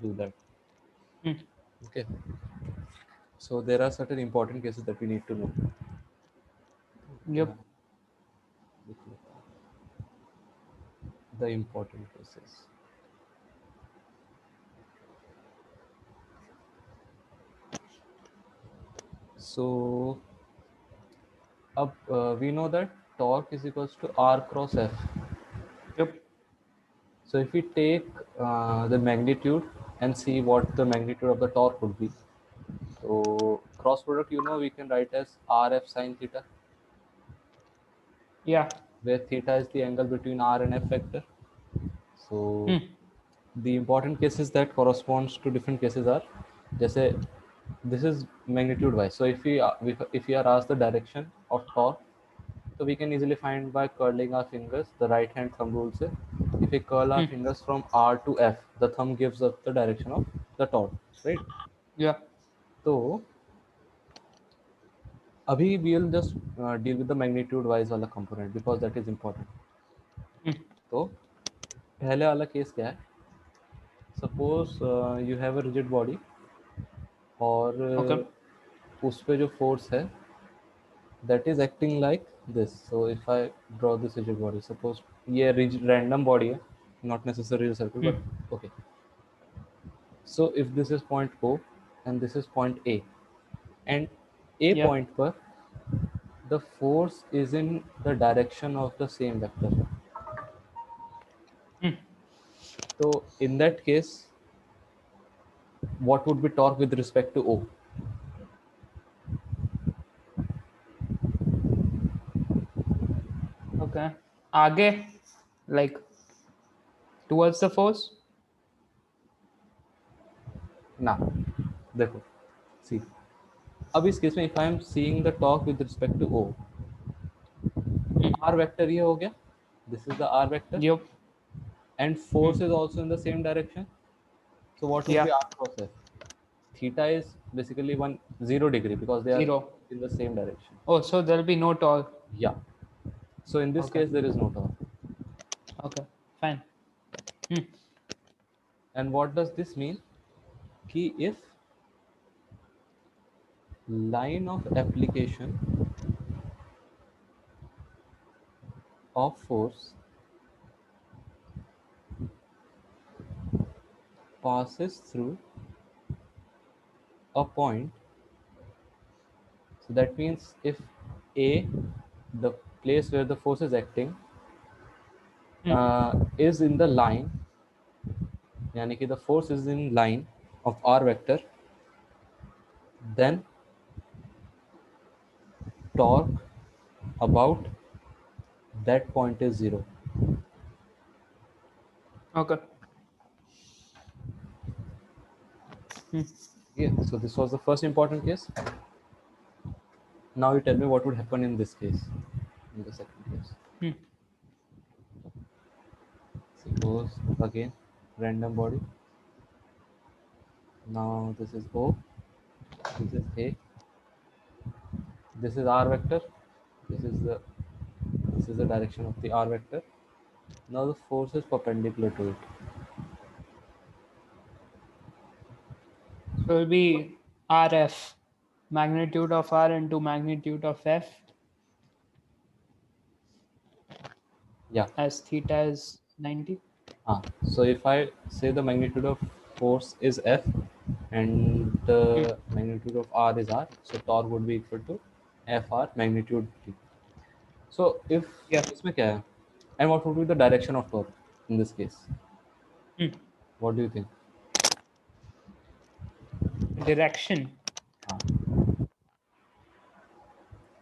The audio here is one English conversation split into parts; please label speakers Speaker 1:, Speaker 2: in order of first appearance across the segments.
Speaker 1: do that.
Speaker 2: Hmm.
Speaker 1: Okay. So there are certain important cases that we need to know.
Speaker 2: Yep.
Speaker 1: The important cases. So we know that torque is equals to R cross F.
Speaker 2: Yep.
Speaker 1: So if we take the magnitude and see what the magnitude of the torque would be, so cross product, we can write as RF sine theta,
Speaker 2: Yeah.
Speaker 1: where theta is the angle between R and F vector. So
Speaker 2: Hmm.
Speaker 1: the important cases that corresponds to different cases are, जैसे this is magnitude wise. So if we are asked the direction of torque, so we can easily find by curling our fingers. The right hand thumb rule से, if we curl our
Speaker 2: Hmm.
Speaker 1: fingers from R to F, the thumb gives us the direction of the torque, right?
Speaker 2: Yeah.
Speaker 1: तो अभी we will just deal with the magnitude wise वाला component because that is important.
Speaker 2: Hmm.
Speaker 1: तो पहले वाला case क्या है? Suppose you have a rigid body और
Speaker 2: Okay.
Speaker 1: उस पे जो force है that is acting like this. So if I draw this rigid body, suppose ये random body है, not necessarily a circle,
Speaker 2: Hmm.
Speaker 1: but okay. So if this is point O and this is point A, and A
Speaker 2: Yeah.
Speaker 1: point पर the force is in the direction of the same vector.
Speaker 2: Hmm.
Speaker 1: So in that case, what would be torque with respect to O?
Speaker 2: Okay. आगे, like towards the force.
Speaker 1: ना देखो, see, अब इस case में if I am seeing the torque with respect to O,
Speaker 2: Hmm.
Speaker 1: R vector ये हो गया, this is the R vector,
Speaker 2: Yep.
Speaker 1: and
Speaker 2: Hmm.
Speaker 1: force is also in the same direction. So what would be
Speaker 2: Yeah.
Speaker 1: R cross F? Theta is basically 1 0 degree because they are
Speaker 2: Zero.
Speaker 1: in the same direction.
Speaker 2: Oh, so there'll be no torque.
Speaker 1: Yeah. So in this
Speaker 2: Okay.
Speaker 1: case, there is no torque.
Speaker 2: Okay. Fine. Hmm.
Speaker 1: And what does this mean? Ki if line of application of force passes through a point, so that means if A, the place where the force is acting,
Speaker 2: Hmm.
Speaker 1: is in the line, yani ki the force is in line of R vector, then torque about that point is 0.
Speaker 2: Okay. Hmm.
Speaker 1: Yeah, so this was the first important case. Now you tell me what would happen in this case, in the second case.
Speaker 2: Hmm.
Speaker 1: Suppose again random body. Now this is O, this is A, this is R vector, this is the direction of the R vector. Now the force is perpendicular to it.
Speaker 2: So it'll be RF, magnitude of R into magnitude of F,
Speaker 1: Yeah.
Speaker 2: as theta is 90.
Speaker 1: So if I say the magnitude of force is F and
Speaker 2: Hmm.
Speaker 1: the magnitude of R is R, so torque would be equal to FR magnitude T. So if
Speaker 2: Yeah.
Speaker 1: इसमें क्या है? And what would be the direction of torque in this case?
Speaker 2: Hmm.
Speaker 1: What do you think?
Speaker 2: Direction.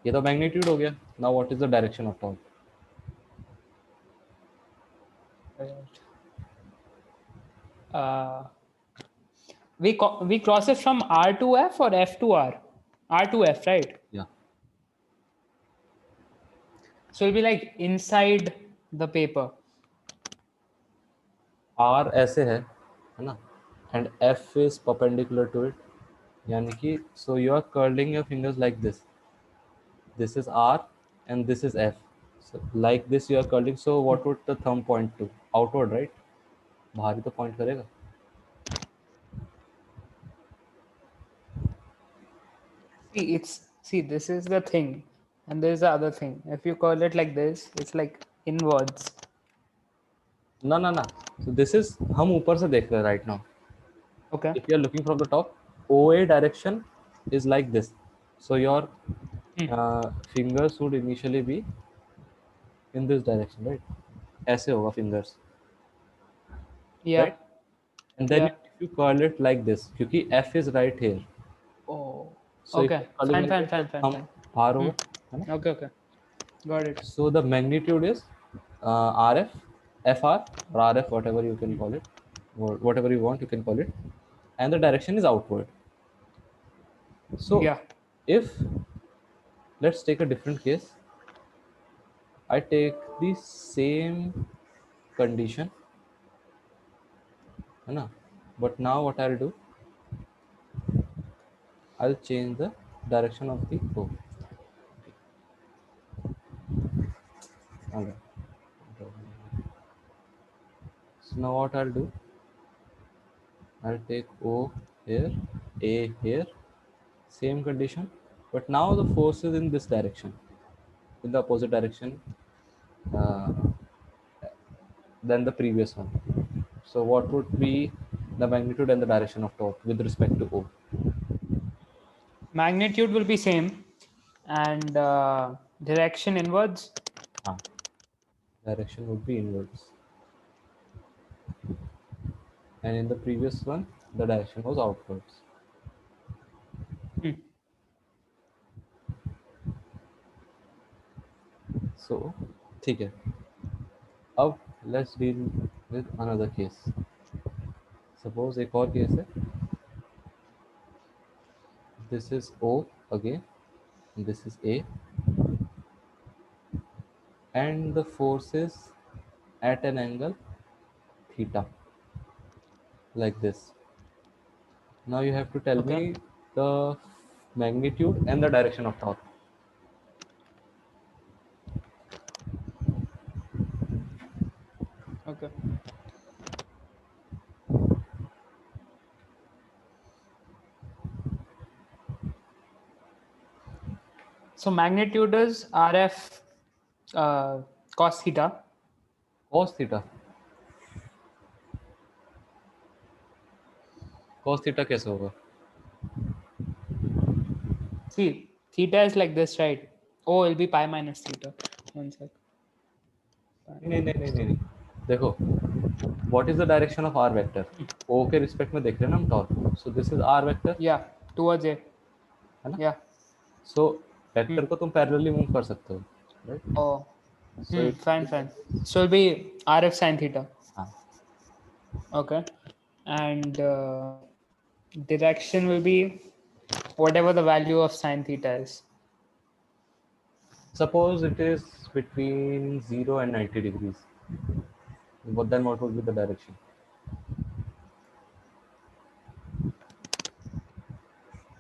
Speaker 1: ये तो magnitude हो गया. Now what is the direction of torque?
Speaker 2: Right. Uh, we cross it from R to F or F to R? R to F, right?
Speaker 1: Yeah.
Speaker 2: So it'll be like inside the paper.
Speaker 1: R ऐसे है ना? And F is perpendicular to it. यानी कि so you are curling your fingers like this. This is R and this is F. So like this you are curling. So what would the thumb point to? Outward, right? बाहर ही तो point करेगा.
Speaker 2: See, this is the thing, and there's the other thing. If you call it like this, it's like inwards.
Speaker 1: ना so this is हम ऊपर से देख रहे हैं right now.
Speaker 2: Okay.
Speaker 1: If you are looking from the top, OA direction is like this. So your fingers would initially be in this direction, right? ऐसे होगा fingers,
Speaker 2: Yeah.
Speaker 1: right? And then
Speaker 2: Yeah.
Speaker 1: if you curl it like this, क्योंकि F is right here.
Speaker 2: Oh.
Speaker 1: So if
Speaker 2: Okay.
Speaker 1: you're curling
Speaker 2: Fine.
Speaker 1: like
Speaker 2: Fine.
Speaker 1: this, तो
Speaker 2: Fine. Fine.
Speaker 1: thumb
Speaker 2: Fine.
Speaker 1: बाहर होगा, है ना?
Speaker 2: Okay. Okay. Got it.
Speaker 1: So the magnitude is RF, FR, or RF, whatever you can call it, or whatever you want, you can call it, and the direction is outward. So
Speaker 2: Yeah.
Speaker 1: if let's take a different case, I take the same condition, है ना? But now what I'll do, I'll change the direction of the O. Okay. So now what I'll do, I'll take O here, A here, same condition, but now the force is in this direction, in the opposite direction uh, than the previous one. So what would be the magnitude and the direction of torque with respect to O?
Speaker 2: Magnitude will be same, and direction inwards.
Speaker 1: Ah, direction would be inwards. And in the previous one, the direction was outwards.
Speaker 2: Hmm.
Speaker 1: So, ठीक है. अब let's deal with another case. Suppose एक और case है. This is O again. This is A. And the force is at an angle theta, like this. Now you have to tell
Speaker 2: Okay.
Speaker 1: me the magnitude and the direction of torque.
Speaker 2: Okay. So magnitude is RF cos theta.
Speaker 1: Cos theta. Cos theta कैसे होगा?
Speaker 2: See, theta is like this, right? O will be pi minus theta. One sec.
Speaker 1: नहीं. देखो, what is the direction of r vector? O के respect में देख रहे हैं ना हम torque. So this is r vector,
Speaker 2: Yeah, towards A.
Speaker 1: है ना?
Speaker 2: Yeah.
Speaker 1: So वेक्टर को तुम पैरेलली मूव कर सकते हो, right?
Speaker 2: Oh.
Speaker 1: So it,
Speaker 2: Fine. So it'll be RF sin theta.
Speaker 1: हाँ.
Speaker 2: Okay. And direction will be whatever the value of sin theta is.
Speaker 1: Suppose it is between 0 and 90 degrees. But then what would be the direction?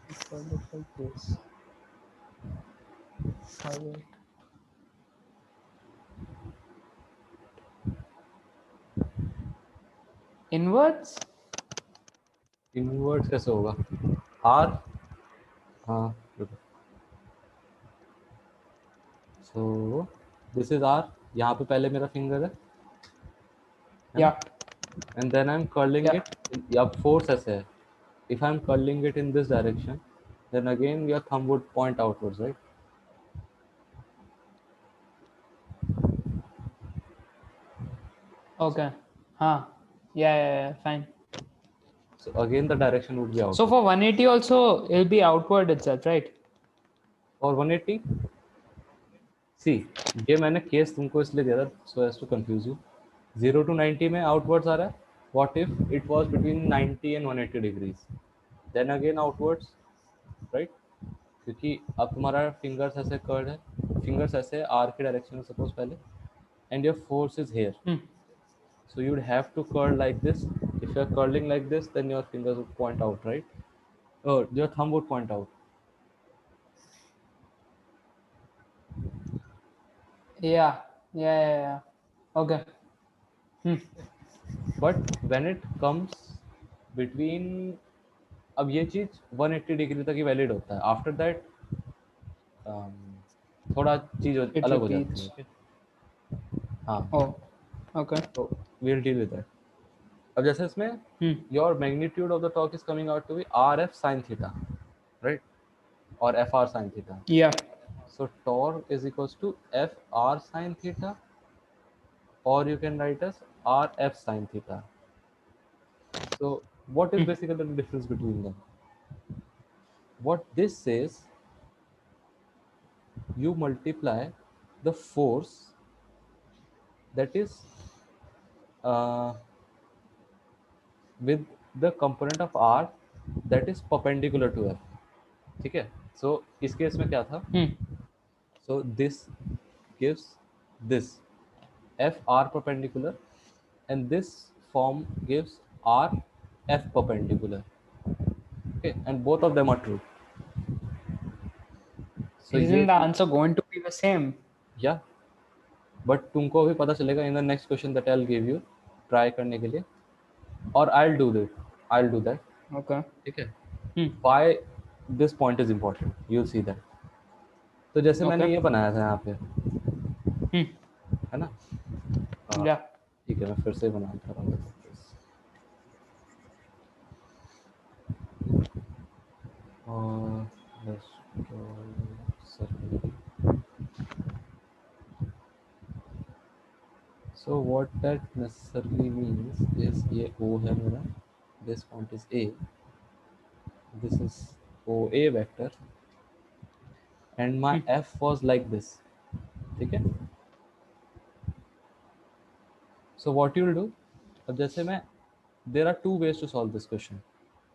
Speaker 2: If I look like this. Forward. Inwards?
Speaker 1: Inwards कैसे होगा? R, हाँ, रुको. So this is R. यहाँ पे पहले मेरा finger है ना?
Speaker 2: Yeah.
Speaker 1: And then I'm curling
Speaker 2: Yeah.
Speaker 1: it. या force ऐसे है. If I'm curling it in this direction, then again your thumb would point outwards, right?
Speaker 2: Okay. Huh. Yeah. Fine.
Speaker 1: So again the direction would be outward.
Speaker 2: So for 180 also, it'll be outward itself, right?
Speaker 1: और 180, सी ये मैंने case तुमको इसलिए दिया था so as to confuse you. 0 to 90 में outwards आ रहा है. What if it was between 90 and 180 degrees, then again outwards, right? क्योंकि अब तुम्हारा फिंगर्स ऐसे कर्ड है, फिंगर्स ऐसे आर के डायरेक्शन में सपोज पहले, and your force is here. So you would have to curl like this. If you are curling like this, then your fingers would point out, right? Oh, your thumb would point out.
Speaker 2: Yeah. Okay.
Speaker 1: But when it comes between अब ये चीज 180 degree तक ही valid होता है, after that थोड़ा चीज
Speaker 2: It
Speaker 1: अलग हो जाती
Speaker 2: repeats.
Speaker 1: है। हाँ,
Speaker 2: Oh, okay.
Speaker 1: तो we'll deal with that. अब जैसे इसमें
Speaker 2: Hmm.
Speaker 1: your magnitude of the torque is coming out to be RF sin theta, right? Or FR sin theta.
Speaker 2: Yeah.
Speaker 1: So torque is equals to FR sin theta, or you can write as RF sin theta. So what is
Speaker 2: Hmm.
Speaker 1: basically the difference between them? What this says, you multiply the force that is uh, with the component of R that is perpendicular to F. ठीक है, so इस case में क्या था,
Speaker 2: Hmm.
Speaker 1: so this gives this FR perpendicular, and this form gives RF perpendicular. Okay, and both of them are true. So
Speaker 2: Isn't
Speaker 1: ये
Speaker 2: the answer going to be the same?
Speaker 1: या but तुमको अभी पता चलेगा in the next question that I will give you try करने के लिए, और I will do that.
Speaker 2: Okay.
Speaker 1: ठीक है,
Speaker 2: Hmm.
Speaker 1: Why this point is important, you will see that. तो जैसे मैंने
Speaker 2: Okay.
Speaker 1: ये बनाया था यहाँ पे,
Speaker 2: Hmm.
Speaker 1: है ना,
Speaker 2: Yeah.
Speaker 1: ठीक है, मैं फिर से बनाता रहा हूँ। let's draw circle. So what that necessarily means is ये O है मेरा, this point is A, this is OA vector, and my F was like this, ठीक है। So what you will do, अब जैसे मैं, there are two ways to solve this question,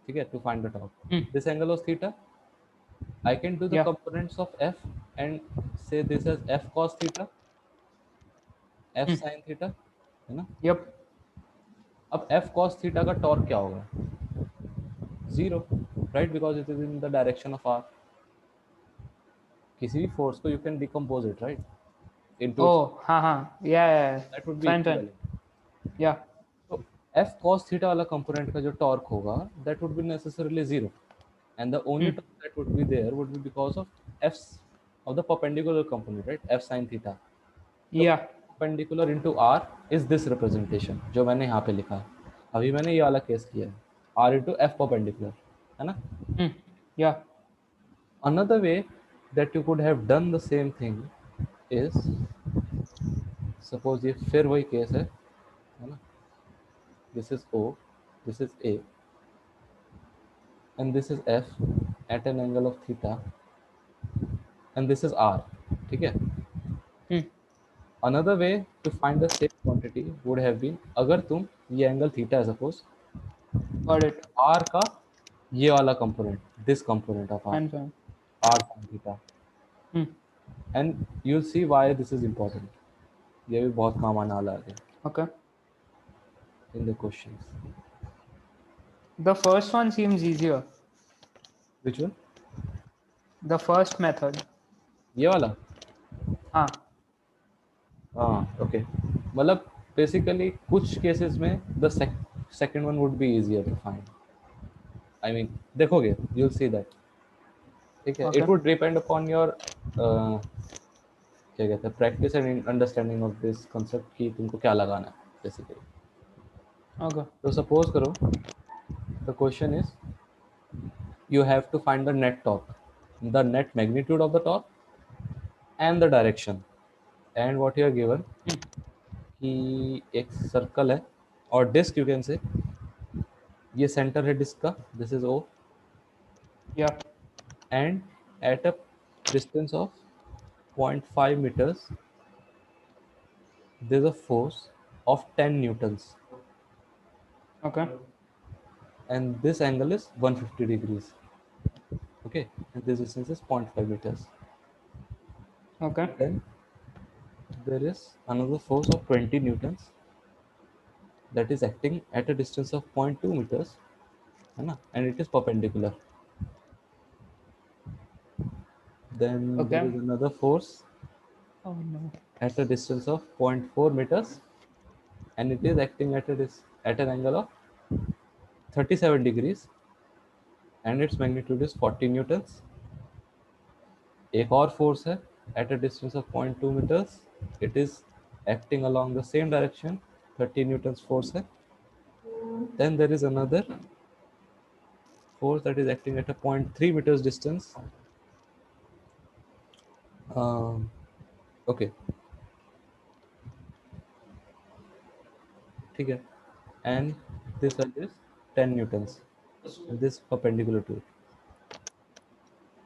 Speaker 1: ठीक है, to find the torque.
Speaker 2: Hmm.
Speaker 1: This angle was theta, I can do the
Speaker 2: Yeah.
Speaker 1: components of F and say this as F cos theta, F
Speaker 2: Hmm.
Speaker 1: sin theta, है ना।
Speaker 2: Yep.
Speaker 1: अब F cos theta का torque क्या होगा, zero, right, because it is in the direction of R. किसी भी force को you can decompose it, right, into its,
Speaker 2: Oh, haha. Yeah, yeah, yeah.
Speaker 1: That would be
Speaker 2: Fine, fine.
Speaker 1: Equivalent.
Speaker 2: Yeah.
Speaker 1: तो F cos theta वाला component का जो torque होगा, that would be necessarily zero, and the only
Speaker 2: Hmm.
Speaker 1: term that would be there would be because of f's of the perpendicular component, right, f sin theta. So
Speaker 2: Yeah.
Speaker 1: perpendicular into r is this representation जो मैंने यहाँ पे लिखा है। अभी मैंने ये वाला केस किया है, r into f perpendicular, है ना।
Speaker 2: Hmm. Yeah.
Speaker 1: Another way that you could have done the same thing is, suppose ये फिर वही केस है ना, this is o, this is a, and this is f at an angle of theta, and this is r, ठीक है।
Speaker 2: Hmm.
Speaker 1: Another way to find the same quantity would have been, अगर तुम ये angle theta है suppose,
Speaker 2: Got it.
Speaker 1: R का ये वाला component, this component of R,
Speaker 2: Fine, fine.
Speaker 1: R sin theta,
Speaker 2: Hmm.
Speaker 1: And you see why this is important. ये भी बहुत काम आने वाला है
Speaker 2: Okay.
Speaker 1: In the questions.
Speaker 2: The first one seems easier.
Speaker 1: Which one?
Speaker 2: The first method.
Speaker 1: ये वाला?
Speaker 2: Ah.
Speaker 1: हाँ, ओके, मतलब बेसिकली कुछ केसेस में the second one would be easier to find, I mean देखोगे यू विल सी दैट, ठीक है।
Speaker 2: Okay.
Speaker 1: It would depend upon your क्या कहते हैं, practice and understanding of this concept कि तुमको क्या लगाना है बेसिकली।
Speaker 2: Okay.
Speaker 1: तो सपोज करो the question is, you have to find the net torque, the net magnitude of the torque and the direction, and what you are given कि एक circle है और डिस्क, यू कैन से ये centre है disc का, this is O,
Speaker 2: Yeah.
Speaker 1: And at a distance of 0.5 meters there is a force of 10 newtons,
Speaker 2: Okay.
Speaker 1: and this angle is 150 degrees, okay, and this distance is 0.5 meters.
Speaker 2: Okay.
Speaker 1: Then there is another force of 20 newtons that is acting at a distance of 0.2 meters, है ना, and it is perpendicular. Then there
Speaker 2: Okay.
Speaker 1: is another force
Speaker 2: Oh no.
Speaker 1: at a distance of 0.4 meters, and it is acting at at an angle of 37 degrees, and its magnitude is 40 newtons. एक और force है at a distance of 0.2 meters. It is acting along the same direction. 30 newtons force है. Then there is another force that is acting at a 0.3 meters distance. Okay. ठीक है. And this one is 10 newtons. And this perpendicular to it.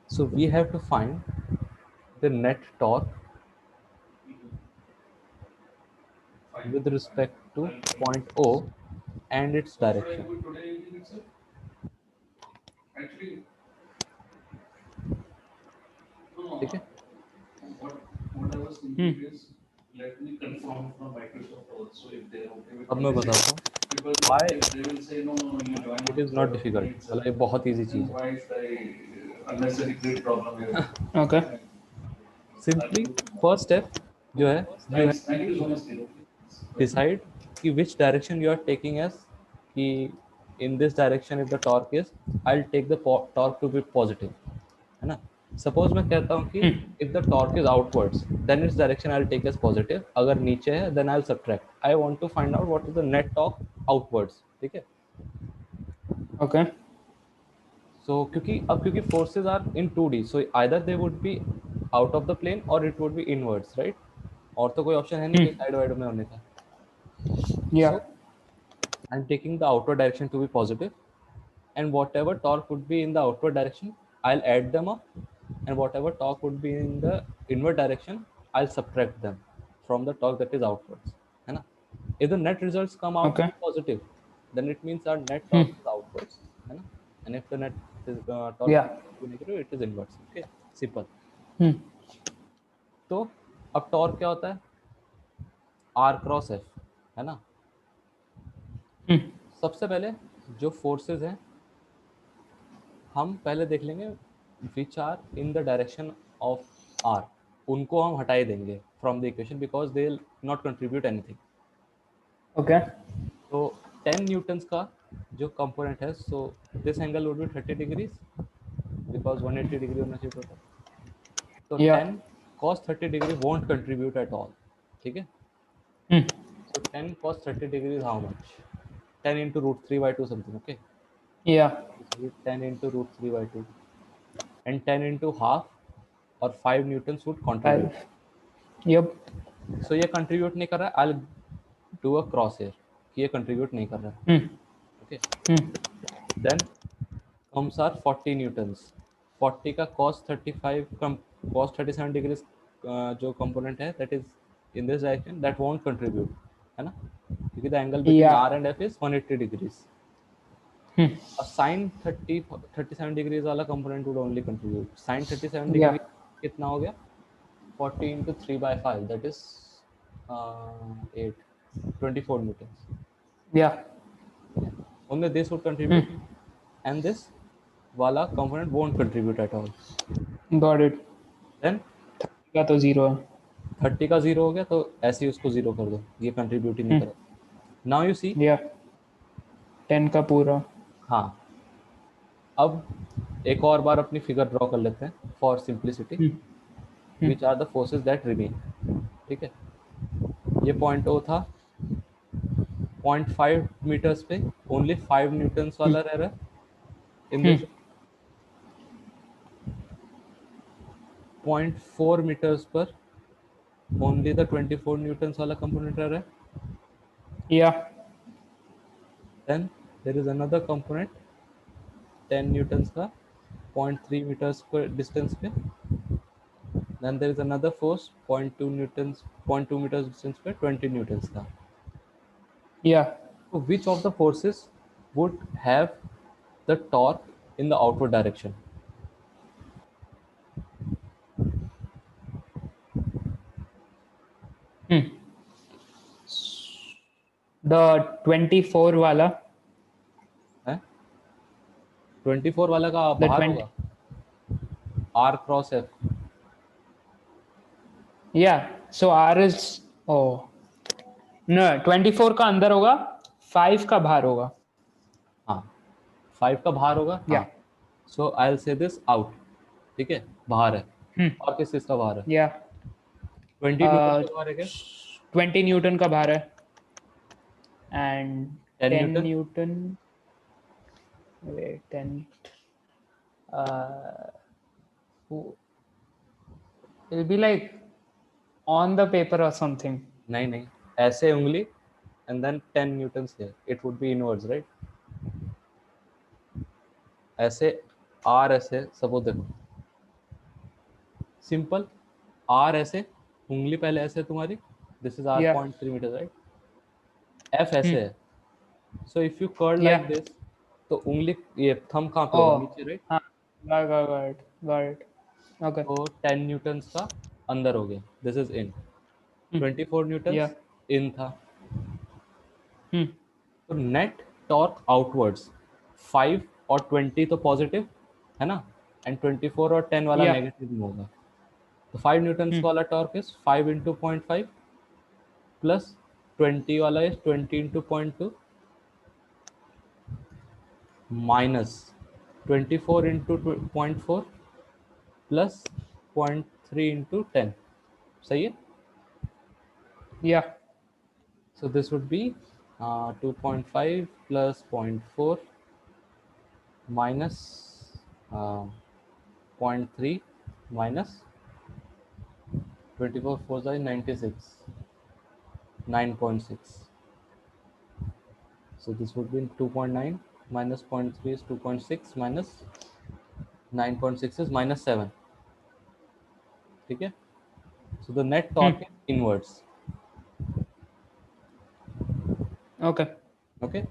Speaker 1: So we have to find the net torque with respect to point O and its direction. ठीक है. अब मैं बताता हूँ why it is not difficult. मतलब ये बहुत easy चीज़ है.
Speaker 2: Okay.
Speaker 1: Simply first step जो है you have to decide कि which direction you are taking as कि in this direction if the torque is I'll take the torque to be positive है ना. Suppose मैं कहता हूँ कि if the torque is outwards then its direction I'll take as positive. अगर नीचे है then I'll subtract. I want to find out what is the net torque outwards. ठीक है.
Speaker 2: Okay.
Speaker 1: So क्योंकि forces are in 2D so either they would be out of the plane or it would be inwards, right? और तो कोई option है नहीं कि side wide में होने का.
Speaker 2: Yeah.
Speaker 1: So I'm taking the outward direction to be positive, and whatever torque would be in the outward direction, I'll add them up, and whatever torque would be in the inward direction, I'll subtract them from the torque that is outwards. है ना? If the net results come out to
Speaker 2: Okay.
Speaker 1: be positive, then it means our net torque is outwards. है ना? And if the net is, torque
Speaker 2: Yeah.
Speaker 1: is negative, it is inwards. Okay, simple.
Speaker 2: Hmm.
Speaker 1: तो अब torque क्या होता है? R cross F, है ना? सबसे पहले जो फोर्सेस हैं हम पहले देख लेंगे which are in the direction of R. उनको हम हटाई देंगे from the equation because they will not contribute anything.
Speaker 2: Okay.
Speaker 1: तो 10 न्यूटन्स का जो कंपोनेंट है so this angle would be 30 degrees because 180 degree होना चाहिए टोटल. तो
Speaker 2: Yeah.
Speaker 1: 10 cos 30 degree won't contribute at all. ठीक है. So 10 cos 30 degree is how much? 10 into root 3 by 2 something. Okay.
Speaker 2: Yeah.
Speaker 1: 10 into root 3 by 2 and 10 into half or 5 newtons would contribute.
Speaker 2: 5. Yep.
Speaker 1: So ये contribute नहीं कर रहा है. I'll do a cross here कि ये contribute नहीं कर रहा है. Okay. Then comes our 40 newtons. 40 का cos 35 cos 37 degrees जो component है that is in this direction that won't contribute है ना क्योंकि the angle between
Speaker 2: Yeah.
Speaker 1: R and F is 180 degrees. A sin 37 degrees वाला component would only contribute. Sin 37 degree कितना हो गया? 40 into 3 by 5 that is 8 24 newtons.
Speaker 2: Yeah.
Speaker 1: Only this would contribute and this wala component won't contribute at all.
Speaker 2: Got it.
Speaker 1: Then
Speaker 2: का तो 0 है.
Speaker 1: 30 का 0 हो गया तो ऐसे ही उसको 0 कर दो. ये कंट्रीब्यूट ही नहीं करा. Now you see.
Speaker 2: Yeah. 10 का पूरा.
Speaker 1: हाँ. अब एक और बार अपनी फिगर ड्रॉ कर लेते हैं for simplicity. Which are the forces that remain. ठीक है. ये पॉइंट O था 0.5 मीटर्स पे ओनली 5 न्यूटन्स वाला रह रहा है इन दिस. 0.4 मीटर्स पर ओनली द 24 न्यूटन्स वाला कंपोनेंट रह रहा है.
Speaker 2: Yeah.
Speaker 1: Then there is another component 10 newtons का 0.3 मीटर्स पर डिस्टेंस पे. Then there is another force 0.2 newtons 0.2 meters distance पे 20 newtons का.
Speaker 2: Yeah.
Speaker 1: So which of the forces would have the torque in the outward direction?
Speaker 2: The 24 वाला.
Speaker 1: है 24 वाला का
Speaker 2: The
Speaker 1: बाहर
Speaker 2: 20.
Speaker 1: होगा R cross F.
Speaker 2: Yeah. So R is no 24 का अंदर होगा 5 का बाहर होगा.
Speaker 1: हाँ 5 का बाहर होगा.
Speaker 2: Yeah.
Speaker 1: So I will say this out, ठीक है, बाहर है। और किस चीज का बाहर है?
Speaker 2: या
Speaker 1: 20 न्यूटन का बाहर है क्या?
Speaker 2: 20 न्यूटन का भार है and
Speaker 1: 10
Speaker 2: 10
Speaker 1: Newton?
Speaker 2: Newton, wait 10 uh, it'll be like on the paper or something.
Speaker 1: नहीं नहीं, ऐसे उंगली and then 10 newton here, it would be inwards, right? ऐसे आर, ऐसे सपोज देखो, सिंपल, आर ऐसे, उंगली पहले ऐसे तुम्हारी, this is R
Speaker 2: Yeah.
Speaker 1: 0.3 metre, right? F ऐसे है, so if you curl like
Speaker 2: Yeah.
Speaker 1: This, तो उंगली, ये थंब कहाँ पे होगा?
Speaker 2: Oh,
Speaker 1: नीचे, राइट?
Speaker 2: हाँ, got it, got it. Okay.
Speaker 1: तो 10 न्यूटन्स का अंदर हो गया, this is in. 24
Speaker 2: Yeah.
Speaker 1: Newtons in था।
Speaker 2: Hmm.
Speaker 1: तो नेट टॉर्क आउटवर्ड्स 5 और 20 तो पॉजिटिव है ना, एंड 24 और 10 वाला
Speaker 2: Yeah.
Speaker 1: नेगेटिव में होगा। तो 5 न्यूटन्स वाला टॉर्क इज 5 इंटू 0.5 प्लस 20 वाला is 20 into 0.2 minus 24 into 0.4 plus 0.3 into 10। सही है?
Speaker 2: Yeah.
Speaker 1: So this would be 2.5 plus zero point 0.4 minus 0.3 minus 24 4 is 96, 9.6. So this would be 2.9 minus 0.3 is 2.6 minus 9.6 is minus 7. ठीक है? So the net torque is inwards.
Speaker 2: Okay.
Speaker 1: Okay?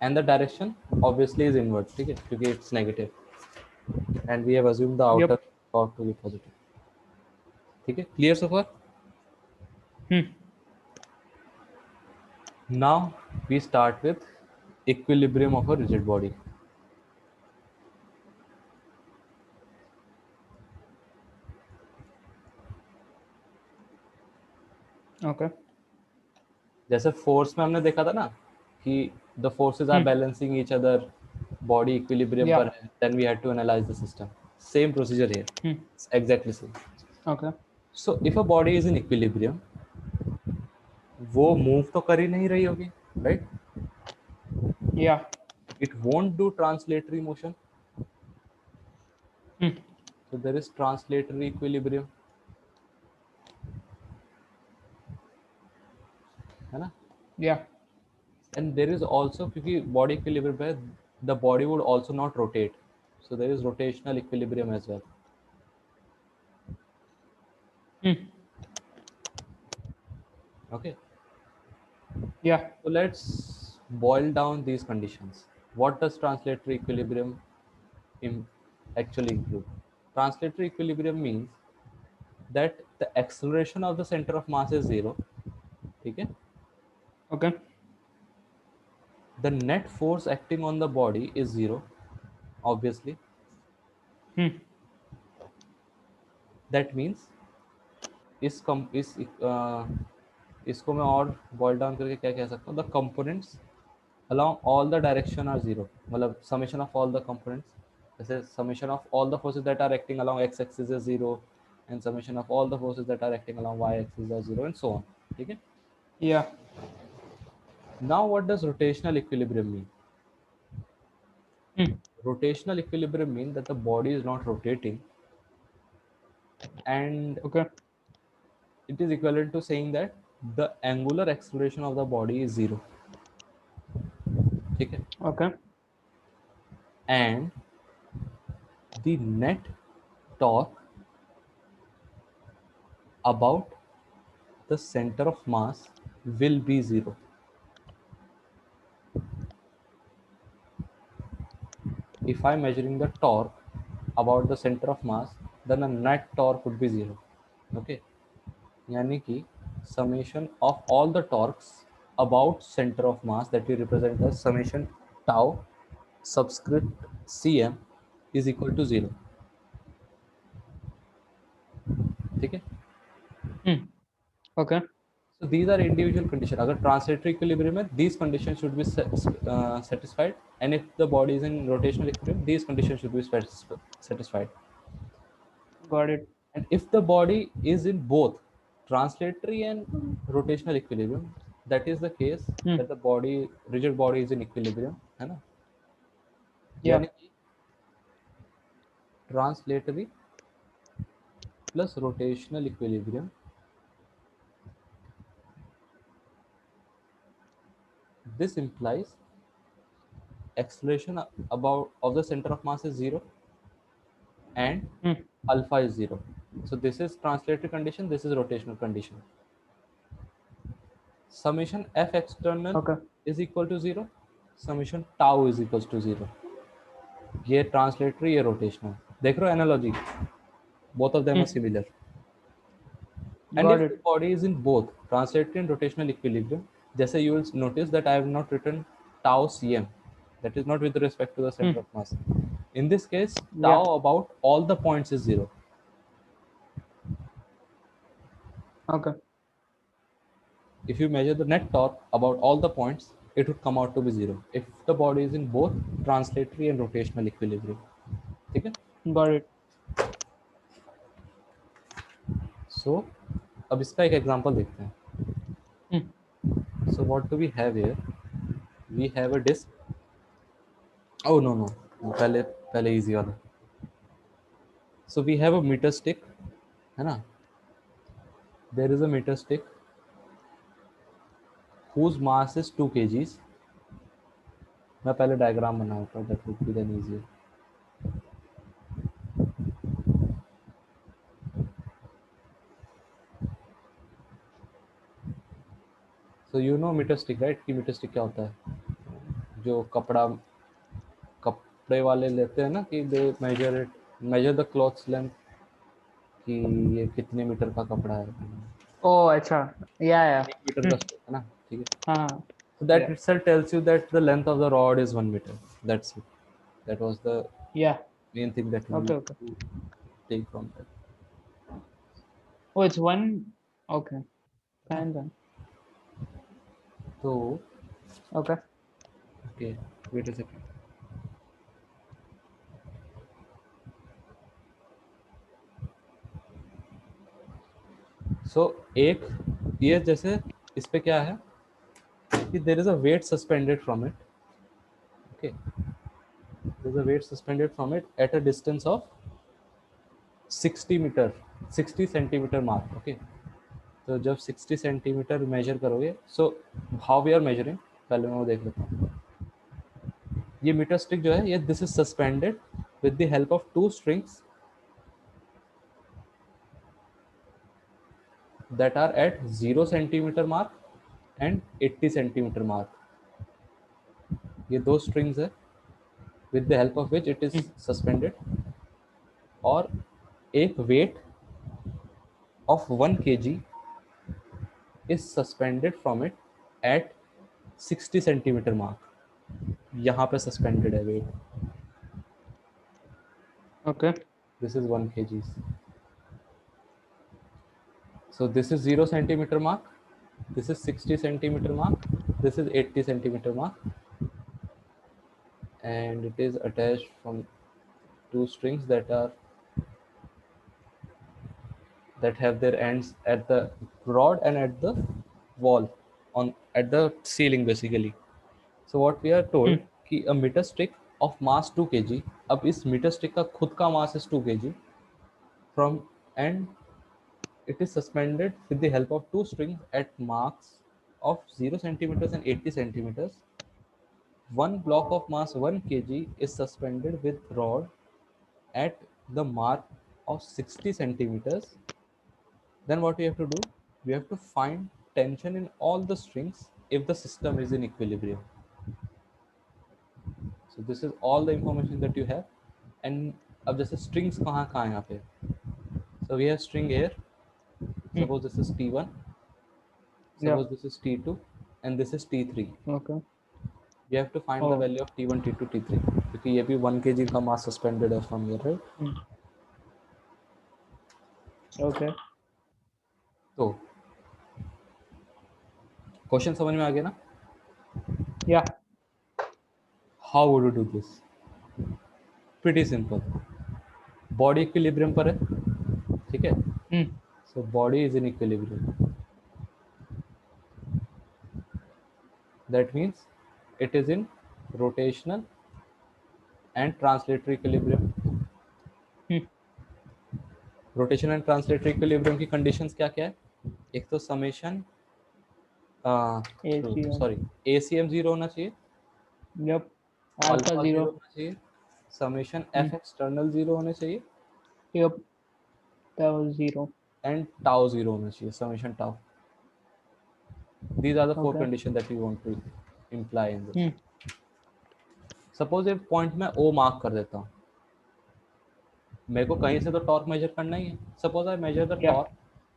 Speaker 1: And the direction obviously is inwards, ठीक है, क्योंकि it's negative. And we have assumed the outer
Speaker 2: Yep.
Speaker 1: torque to be positive. ठीक है? Clear so far? Now we start with equilibrium of a rigid body.
Speaker 2: Okay.
Speaker 1: जैसे force में हमने देखा था ना कि the forces are balancing each other, body equilibrium पर
Speaker 2: Yeah.
Speaker 1: है, then we had to analyse the system. Same procedure here, exactly same.
Speaker 2: Okay.
Speaker 1: So if a body is in equilibrium, वो मूव तो कर ही नहीं रही होगी, right?
Speaker 2: Yeah.
Speaker 1: It won't do translatory motion, so there is translatory equilibrium, है ना?
Speaker 2: Yeah.
Speaker 1: And there is also, क्योंकि body equilibrium है, the body would also not rotate, so there is rotational equilibrium as well. Okay,
Speaker 2: Yeah.
Speaker 1: so let's boil down these conditions. What does translatory equilibrium actually include? Translatory equilibrium means that the acceleration of the center of mass is zero, ठीक है?
Speaker 2: Okay.
Speaker 1: The net force acting on the body is zero, obviously. That means इसको मैं और boil down करके क्या कह सकता हूँ? The components along all the direction are zero, मतलब summation of all the components, जैसे summation of all the forces that are acting along x axis is zero, and summation of all the forces that are acting along y axis are zero, and so on. ठीक है?
Speaker 2: Yeah.
Speaker 1: Now what does rotational equilibrium mean? Rotational equilibrium means that the body is not rotating, and
Speaker 2: Okay.
Speaker 1: it is equivalent to saying that the angular acceleration of the body is zero. ठीक है?
Speaker 2: Okay.
Speaker 1: And the net torque about the center of mass will be zero. If I'm measuring the torque about the center of mass, then the net torque would be zero. Okay, यानी कि summation of all the torques about center of mass that we represent as summation tau subscript cm is equal to zero. ठीक है?
Speaker 2: Okay.
Speaker 1: So these are individual conditions. अगर translatory equilibrium है, these conditions should be satisfied, and if the body is in rotational equilibrium, these conditions should be satisfied.
Speaker 2: Got it.
Speaker 1: And if the body is in both translatory and rotational equilibrium, that is the case that the body, rigid body is in equilibrium, है ना?
Speaker 2: Yeah.
Speaker 1: यानी कि translatory plus rotational equilibrium, this implies acceleration about of the center of mass is 0 and alpha is 0. So this is translatory condition, this is rotational condition. Summation f external
Speaker 2: Okay.
Speaker 1: is equal to 0, summation tau is equals to 0. ये translatory, ये rotational. देख रहे हो analogy, both of them are similar. And
Speaker 2: Got
Speaker 1: if the
Speaker 2: it.
Speaker 1: body is in both translatory and rotational equilibrium, जैसे you will notice that I have not written tau cm, that is not with respect to the center of mass. In this case, tau
Speaker 2: Yeah.
Speaker 1: about all the points is 0.
Speaker 2: Okay.
Speaker 1: If you measure the net torque about all the points, it would come out to be 0 if the body is in both translatory and rotational equilibrium. ठीक है?
Speaker 2: Got it.
Speaker 1: So अब इसका एक example देखते हैं. So what do we have here? We have a disc. Oh no, पहले easy वाला. So we have a meter stick, है ना? There is a meter stick whose mass is 2 kgs. मैं पहले डायग्राम बनाता हूँ, that would be then easier. So you know meter stick, right? कि meter stick क्या होता है? जो कपड़े वाले लेते हैं ना कि they measure the cloth's length कि ये कितने मीटर का कपड़ा है.
Speaker 2: Oh, अच्छा. Yeah.
Speaker 1: 1 मीटर का स्टिक है ना, ठीक है?
Speaker 2: हाँ.
Speaker 1: So that
Speaker 2: Yeah.
Speaker 1: itself tells you that the length of the rod is 1 meter. That's it. That was the
Speaker 2: Yeah.
Speaker 1: main thing that we
Speaker 2: Okay.
Speaker 1: need
Speaker 2: Okay.
Speaker 1: to take from that.
Speaker 2: Oh, it's one. Okay. Fine.
Speaker 1: So,
Speaker 2: Okay.
Speaker 1: okay, wait a second. So एक ये जैसे इस पे क्या है कि there is a weight suspended from it. Okay, there is a weight suspended from it at a distance of 60 metre, 60 centimetre mark. Okay, तो जब 60 सेंटीमीटर मेजर करोगे, so how we are measuring, पहले मैं वो देख लेता हूँ. ये मीटर स्टिक जो है, ये this is suspended with the help of 2 strings that are at 0 centimeter mark and 80 centimeter mark. ये 2 strings है with the help of which it is suspended, और एक weight of 1 kg is suspended from it at 60 centimeter mark. यहाँ पे suspended है weight.
Speaker 2: Okay.
Speaker 1: This is 1 kg. So this is 0 centimeter mark, this is 60 centimeter mark, this is 80 centimeter mark, and it is attached from 2 strings that have their ends at the rod and at the wall, on at the ceiling basically. So what we are told कि a meter stick of mass 2 kg, अब इस meter stick का खुद का mass is 2 kg from, and it is suspended with the help of 2 strings at marks of 0 centimeters and 80 centimeters. One block of mass 1 kg is suspended with rod at the mark of 60 centimeters. Then what we have to do? We have to find tension in all the strings if the system is in equilibrium. So this is all the information that you have. And अब जैसे strings कहाँ कहाँ यहाँ पे? So we have string here. Suppose this is T1. Suppose this is T2, and this is T3.
Speaker 2: Okay.
Speaker 1: We have to find the value of T1, T2, T3 क्योंकि ये भी 1 kg का mass suspended है from here, right?
Speaker 2: Okay.
Speaker 1: तो question समझ में आ गया ना?
Speaker 2: Yeah.
Speaker 1: How would you do this? Pretty simple. Body equilibrium पर है, ठीक है?
Speaker 2: Hmm.
Speaker 1: So body is in equilibrium. That means it is in rotational and translatory equilibrium.
Speaker 2: Hmm.
Speaker 1: Rotation and translatory equilibrium की conditions क्या क्या है? एक तो summation
Speaker 2: ACM.
Speaker 1: Sorry ACM zero होना चाहिए,
Speaker 2: Yep. Alpha
Speaker 1: alpha zero
Speaker 2: 0.
Speaker 1: होना चाहिए, summation
Speaker 2: Hmm.
Speaker 1: F external zero होने चाहिए,
Speaker 2: Yep. That was 0.
Speaker 1: And tau zero होना चाहिए, summation tau. These are the four
Speaker 2: Okay.
Speaker 1: conditions that we want to imply in this.
Speaker 2: Hmm.
Speaker 1: Suppose एक point में ओ mark कर देता हूँ, मेरे को कहीं से तो टॉर्क मेजर करना ही है. Suppose I measure the
Speaker 2: Yeah.
Speaker 1: Torque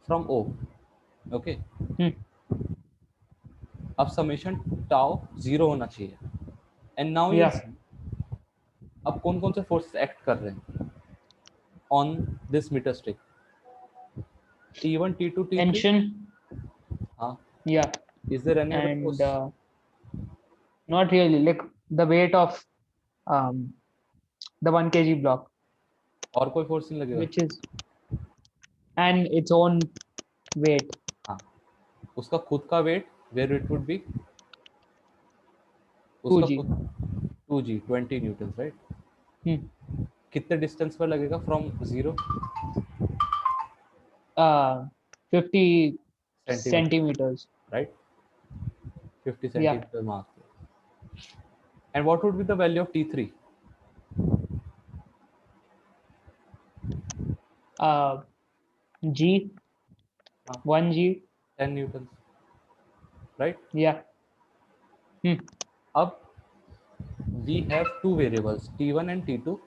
Speaker 1: from O. Okay,
Speaker 2: Hmm.
Speaker 1: अब समेशन टाउ जीरो होना चाहिए. And now you will
Speaker 2: Yeah.
Speaker 1: See अब कौन कौन से फोर्सेस एक्ट कर रहे हैं on this metre stick. T1, T2, T3.
Speaker 2: Tension.
Speaker 1: हाँ.
Speaker 2: Yeah.
Speaker 1: Is there any other
Speaker 2: And
Speaker 1: force?
Speaker 2: not really. Like the weight of um the 1 kg block,
Speaker 1: और कोई फोर्स नहीं लगेगा?
Speaker 2: which is and its own weight.
Speaker 1: हाँ, उसका खुद का weight where it would be, उसका
Speaker 2: 2g.
Speaker 1: खुद 2g 20 न्यूटन, राइट?
Speaker 2: Hmm.
Speaker 1: कितने डिस्टेंस पर लगेगा from zero?
Speaker 2: 50
Speaker 1: centimetre,
Speaker 2: centimeters.
Speaker 1: Right? 50
Speaker 2: Yeah.
Speaker 1: Centimetre mark. And what would be the value of T3?
Speaker 2: G.
Speaker 1: हाँ,
Speaker 2: 1g.
Speaker 1: 10 newton, right?
Speaker 2: Yeah. Hmm.
Speaker 1: अब we have two variables T1 and T2.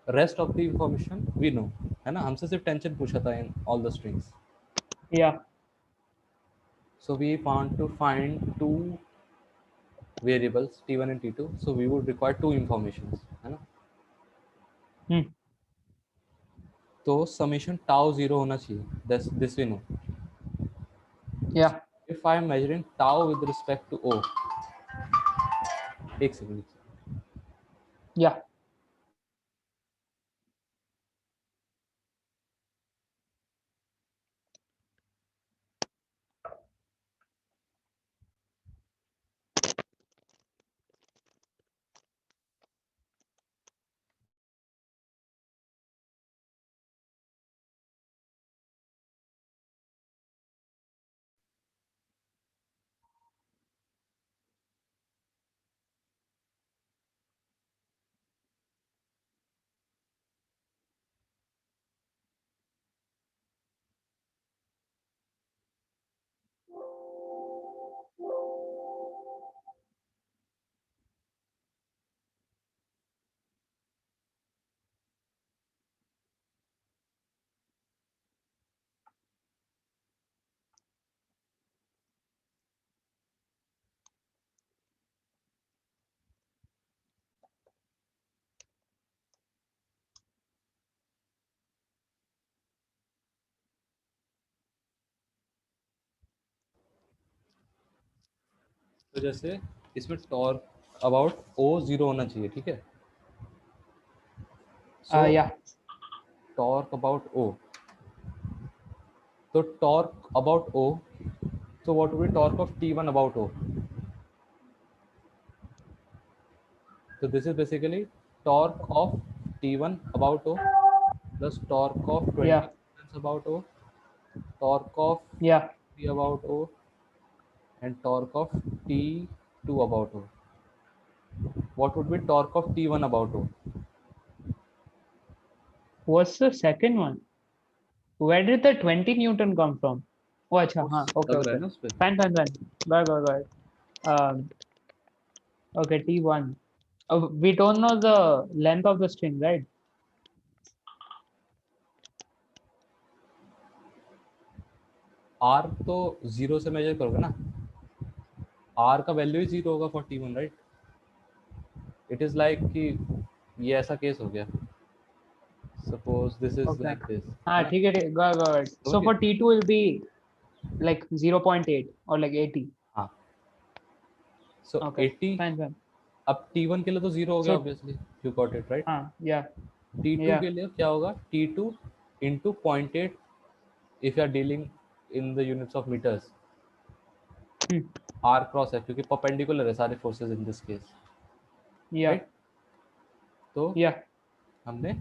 Speaker 1: rest of the information we know, है ना? हमसे सिर्फ tension पूछा था in all the strings.
Speaker 2: Yeah.
Speaker 1: So we want to find two variables T1 and T2, so we would require two informations, है ना?
Speaker 2: Hmm.
Speaker 1: तो summation tau zero होना चाहिए, this we know.
Speaker 2: Yeah.
Speaker 1: If I am measuring tau with respect to O, एक second.
Speaker 2: Yeah.
Speaker 1: तो जैसे इसमें torque about O zero होना चाहिए, ठीक है? सो
Speaker 2: Yeah.
Speaker 1: टॉर्क अबाउट O, तो torque about O, so what would be torque of T1 about O? So this is basically torque of T1 about O plus torque of 20
Speaker 2: Yeah.
Speaker 1: newtons about O, torque of
Speaker 2: Yeah.
Speaker 1: T about O, and torque of T2 about O. What would be torque of T1 about O?
Speaker 2: What's the second one? Where did the 20 Newton come from? Oh, अच्छा, हाँ, okay,
Speaker 1: लग रहा है
Speaker 2: okay.
Speaker 1: ना उस पे?
Speaker 2: Fine. Go ahead. Okay, T1. We don't know the length of the string, right?
Speaker 1: R तो zero से मेजर करोगे ना, R का वैल्यू ही जीरो होगा for T1, right? It is like कि ये ऐसा केस हो गया, suppose this is
Speaker 2: Okay.
Speaker 1: Like this,
Speaker 2: हाँ, ठीक है. Go ahead. So for T2 will be like 0.8 or like 80.
Speaker 1: हाँ, so
Speaker 2: Okay,
Speaker 1: 80.
Speaker 2: fine, fine.
Speaker 1: अब T1 के लिए तो 0 हो गया
Speaker 2: So
Speaker 1: obviously, you got it right.
Speaker 2: yeah,
Speaker 1: T2
Speaker 2: yeah.
Speaker 1: के लिए क्या होगा, T2 into 0.8 if you are dealing in the units of meters.
Speaker 2: Hmm.
Speaker 1: R cross F, क्योंकि perpendicular है सारे forces in this case,
Speaker 2: Yeah,
Speaker 1: right? तो
Speaker 2: yeah.
Speaker 1: हमने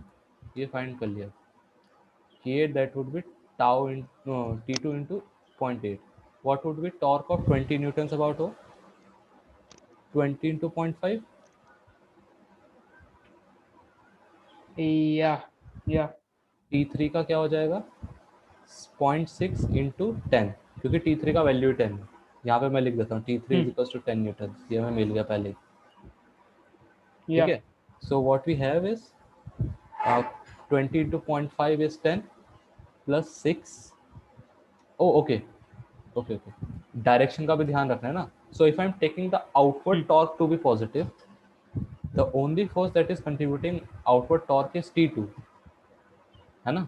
Speaker 1: ये फाइंड कर लिया कि ये that would be tau in T2 into 0.8. What would be torque of 20 newtons about हो, 20 into 0.5,
Speaker 2: Yeah, yeah.
Speaker 1: T3 का क्या हो जाएगा 0.6 into 10, क्योंकि T3 का वैल्यू 10 है. यहाँ पे मैं लिख देता हूँ T3 is equals to 10 Newton, ये हमें मिल गया पहले, ठीक
Speaker 2: Yeah.
Speaker 1: है. So what we have is 20 into 0.5 is 10 plus 6. Oh, okay. Okay. Direction का भी ध्यान रखना है ना. So if I'm taking the outward torque to be positive, the only force that is contributing outward torque is T2, है ना,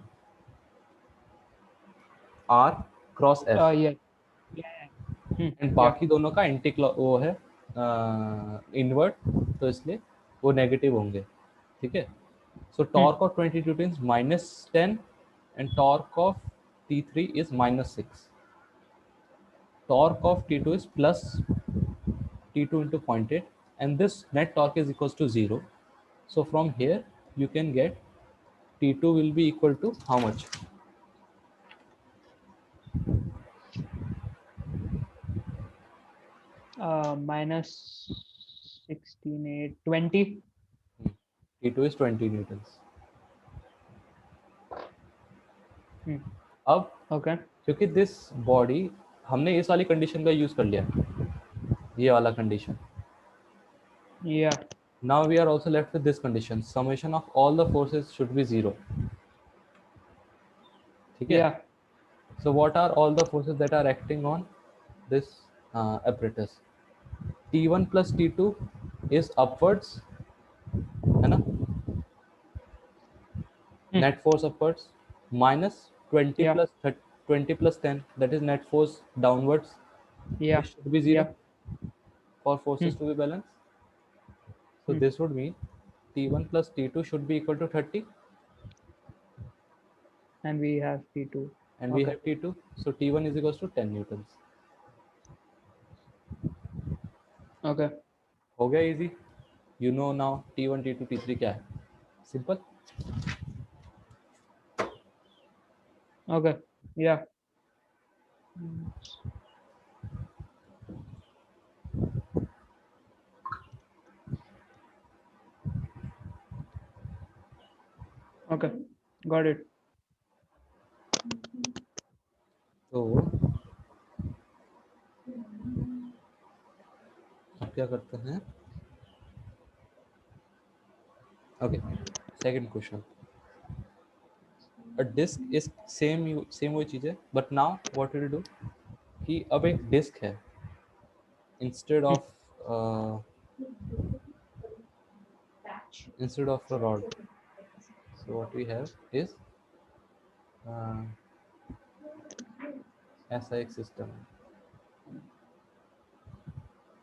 Speaker 1: R cross F.
Speaker 2: Yeah. Yeah.
Speaker 1: And
Speaker 2: Yeah.
Speaker 1: बाकी दोनों का एंटी वो है इनवर्ट, तो इसलिए वो नेगेटिव होंगे, ठीक है. सो torque of 22 means -10 and torque of T3 is -6. Torque of T2 is plus T2 into 0.8, and this net torque is equals to 0. So from here you can get T2 will be equal to how much?
Speaker 2: Minus 16, 20.
Speaker 1: T2 is 20 newtons. अब
Speaker 2: Okay.
Speaker 1: क्योंकि this body, हमने इस वाली condition का use कर लिया, ये वाला condition.
Speaker 2: Yeah.
Speaker 1: Now we are also left with this condition, summation of all the forces should be 0, ठीक है.
Speaker 2: Yeah.
Speaker 1: So what are all the forces that are acting on this apparatus? T1 plus T2 is upwards, है ना, net force upwards, minus 20
Speaker 2: Yeah.
Speaker 1: plus 30, 20 plus 10, that is net force downwards.
Speaker 2: Yeah.
Speaker 1: This should be 0
Speaker 2: Yeah.
Speaker 1: for forces to be balanced. So this would mean T1 plus T2 should be equal to 30,
Speaker 2: And we have T2.
Speaker 1: and we
Speaker 2: Okay.
Speaker 1: have T2, so T1 is equals to 10 newtons.
Speaker 2: Okay.
Speaker 1: हो गया easy. You know now T1 T2 T3 क्या है, simple.
Speaker 2: Okay. Yeah. Okay. Got it.
Speaker 1: तो अब क्या करते हैं, okay, second question. A disk is same वही चीज है, but now what we'll do कि अब एक डिस्क है instead of uh, a rod. So what we have is SIX system.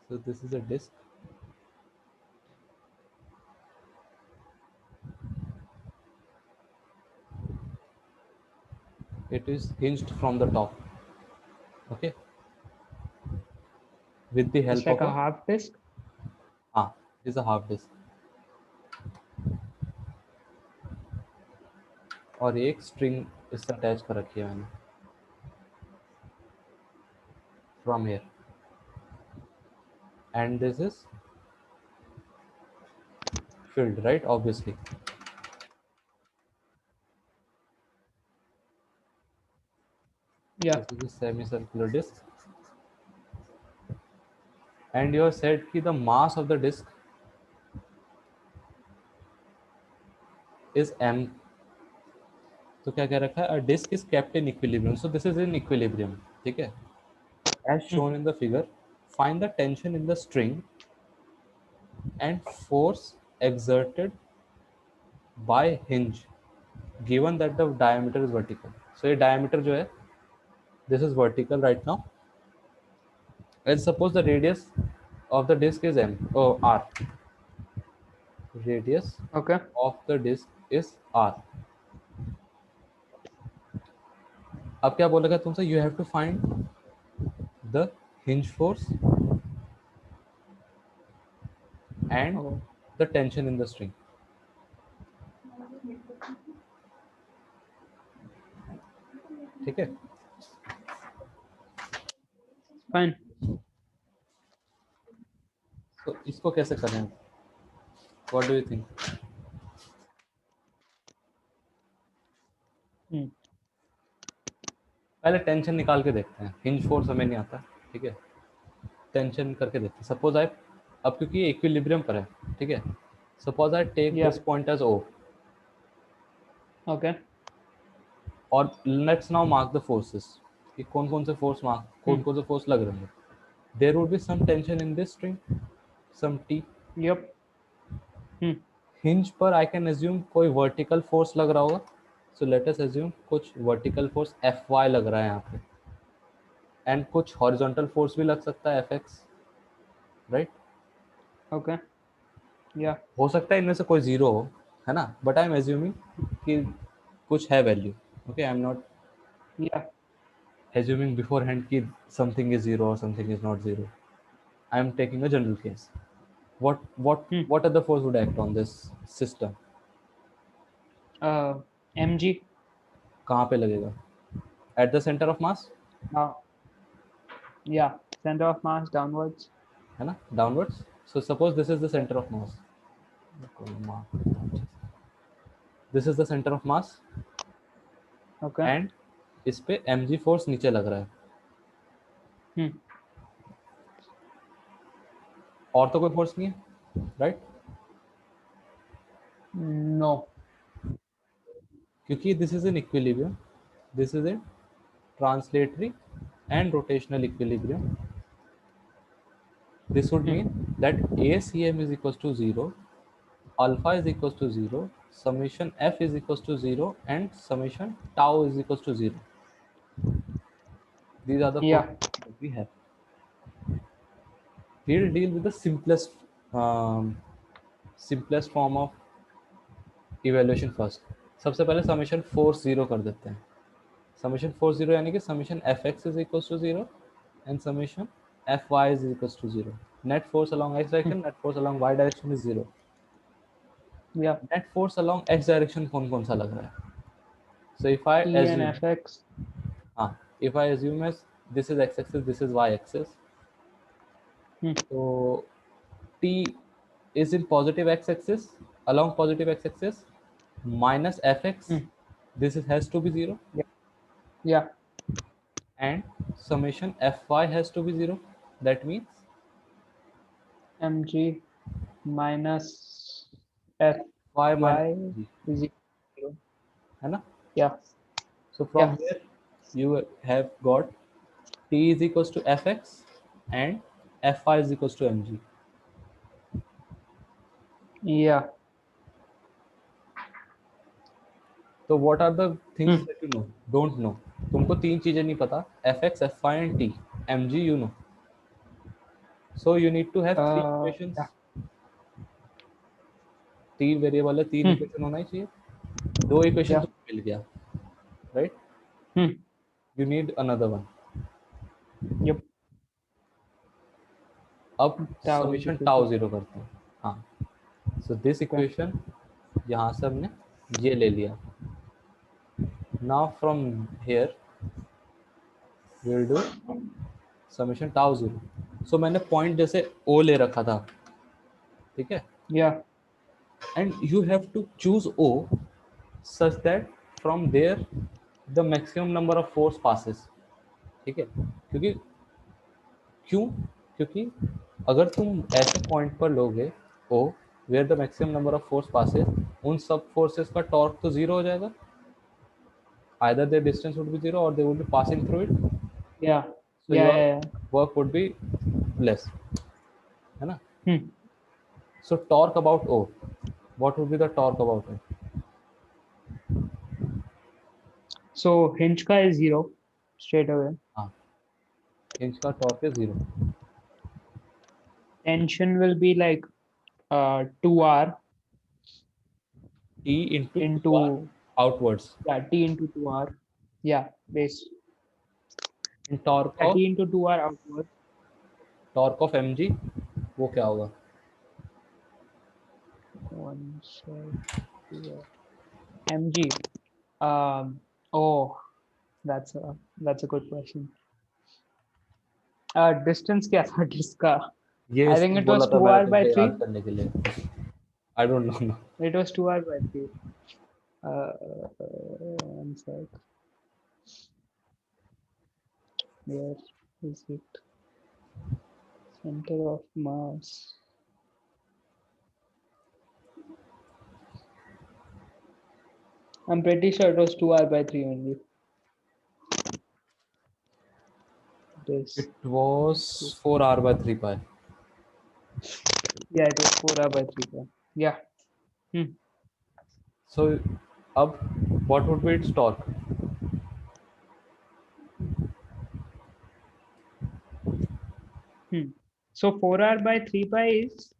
Speaker 1: So this is a disk. It is hinged from the top, okay, with the
Speaker 2: It's
Speaker 1: help
Speaker 2: like
Speaker 1: of
Speaker 2: a half disk.
Speaker 1: It is a half disk, और एक string इससे attach कर रखी है मैंने from here, and this is filled, right, obviously.
Speaker 2: Yeah.
Speaker 1: This is a semicircular disk, and you have said कि the mass of the disk is m. तो क्या कह रखा है, a disk is kept in equilibrium, so this is in equilibrium, ठीक है. As shown in the figure, find the tension in the string and force exerted by hinge given that the diameter is vertical. So ये diameter जो है this is vertical right now, and suppose the radius of the disk is r. Radius
Speaker 2: Okay.
Speaker 1: of the disk is r. अब क्या बोलेगा तुमसे, you have to find the hinge force and
Speaker 2: Oh,
Speaker 1: the tension in the string. ठीक है?
Speaker 2: fine.
Speaker 1: तो इसको कैसे करें? What do you think? पहले टेंशन निकाल के देखते हैं, हिंज फोर्स हमें नहीं आता, ठीक है, टेंशन करके देखते हैं। सपोज आई, अब क्योंकि ये इक्विलिब्रियम पर है, ठीक है, suppose I take
Speaker 2: Yeah.
Speaker 1: This point as O,
Speaker 2: Okay.
Speaker 1: और let's now mark the forces कि कौन कौन से फोर्स कौन कौन से फोर्स लग रहे हैं। There would be some tension in this string, some T.
Speaker 2: Yep.
Speaker 1: Hinge पर आई कैन एज्यूम कोई वर्टिकल फोर्स लग रहा होगा, सो लेट अस एज्यूम कुछ वर्टिकल फोर्स एफ वाई लग रहा है यहाँ पे, एंड कुछ हॉरिजॉन्टल फोर्स भी लग सकता है F x, right?
Speaker 2: Okay. Yeah.
Speaker 1: हो सकता है इनमें से कोई जीरो हो, है ना, बट आई एम एज्यूमिंग कि कुछ है value. Okay, I am not
Speaker 2: Yeah.
Speaker 1: assuming beforehand कि something is zero or something is not zero. I am taking a general case. What other force would act on this system?
Speaker 2: Mg.
Speaker 1: कहाँ पे लगेगा? At the center of mass,
Speaker 2: Yeah. Center of mass downwards.
Speaker 1: है ना, downwards. So suppose this is the center of mass. This is the center of mass,
Speaker 2: Okay.
Speaker 1: and इस पे mg force नीचे लग रहा है, और तो कोई फोर्स नहीं है, राइट?
Speaker 2: No.
Speaker 1: क्योंकि this is in equilibrium, this is in translatory and rotational equilibrium. This would mean that ACM is equals to 0, alpha is equals to 0, summation F is equals to 0, and summation tau is equals to 0. These are the
Speaker 2: Yeah.
Speaker 1: forces that we have. We'll deal with the simplest form of evaluation first. सबसे पहले summation force 0 कर देते हैं. Summation force 0 यानी कि summation Fx is equals to 0 and summation Fy is equals to 0. Net force along x direction, net force along y direction is 0.
Speaker 2: Yeah.
Speaker 1: Net force along x direction कौन कौन सा लग रहा है? So if I
Speaker 2: T and
Speaker 1: assume,
Speaker 2: Fx.
Speaker 1: if I assume as this is x-axis, this is y-axis, so T is in positive x-axis, along positive x-axis, minus Fx, this has to be 0,
Speaker 2: Yeah.
Speaker 1: and summation Fy has to be 0. That means
Speaker 2: Mg minus F
Speaker 1: y
Speaker 2: y
Speaker 1: minus g,
Speaker 2: is equal to 0.
Speaker 1: है ना?
Speaker 2: Yeah.
Speaker 1: So from here you have got T is equals to Fx and Fy is equals to mg.
Speaker 2: Yeah.
Speaker 1: तो what are the things that you know? Don't know. तुमको तीन चीजें नहीं पता, Fx, Fy and T. mg you know. So you need to have three equations.
Speaker 2: Yeah.
Speaker 1: तीन variable है, तीन equation होना ही चाहिए. दो इक्वेशन
Speaker 2: Yeah.
Speaker 1: तो मिल गया, right? You need another one.
Speaker 2: Yep.
Speaker 1: अब
Speaker 2: Tau is
Speaker 1: summation
Speaker 2: equal
Speaker 1: tau
Speaker 2: to-
Speaker 1: zero करते हैं. हाँ, सो दिस इक्वेशन यहाँ से हमने ये ले लिया. Now from here we will do summation tau zero. So मैंने पॉइंट जैसे ओ ले रखा था, ठीक है,
Speaker 2: Yeah.
Speaker 1: and you have to choose O such that from there the maximum number of force passes. ठीक है, क्योंकि क्यों? क्योंकि अगर तुम ऐसे पॉइंट पर लोगे O where the maximum number of force passes, उन सब फोर्सेस का टॉर्क तो जीरो हो जाएगा. Either their distance would be zero or they would be passing through it.
Speaker 2: Yeah.
Speaker 1: So
Speaker 2: Yeah.
Speaker 1: your
Speaker 2: Yeah.
Speaker 1: work would be less, है ना?
Speaker 2: Yeah.
Speaker 1: So torque about O, what would be the torque about O?
Speaker 2: So hinge ka is 0. straight away.
Speaker 1: हाँ, hinge का torque है 0.
Speaker 2: Tension will be like 2R
Speaker 1: T into 2R
Speaker 2: into
Speaker 1: outwards.
Speaker 2: T into 2R. Yeah, base.
Speaker 1: And torque
Speaker 2: T into 2R outward.
Speaker 1: of mg वो क्या होगा?
Speaker 2: 1 sec. mg. Oh, that's a good question. Distance क्या था इसका?
Speaker 1: ये
Speaker 2: I think it
Speaker 1: बोला
Speaker 2: was
Speaker 1: था मैंने
Speaker 2: 2R by
Speaker 1: तुमसे
Speaker 2: 3.
Speaker 1: याद करने के लिए. I don't know now.
Speaker 2: It was 2R by 3. 1 sec. Where is it? Center of mass. I'm pretty sure it was 2R by 3 only. This.
Speaker 1: It was 4R by 3 pi.
Speaker 2: Yeah, it was 4R by 3 pi. Yeah.
Speaker 1: So अब what would be its torque?
Speaker 2: So 4R by 3 pi is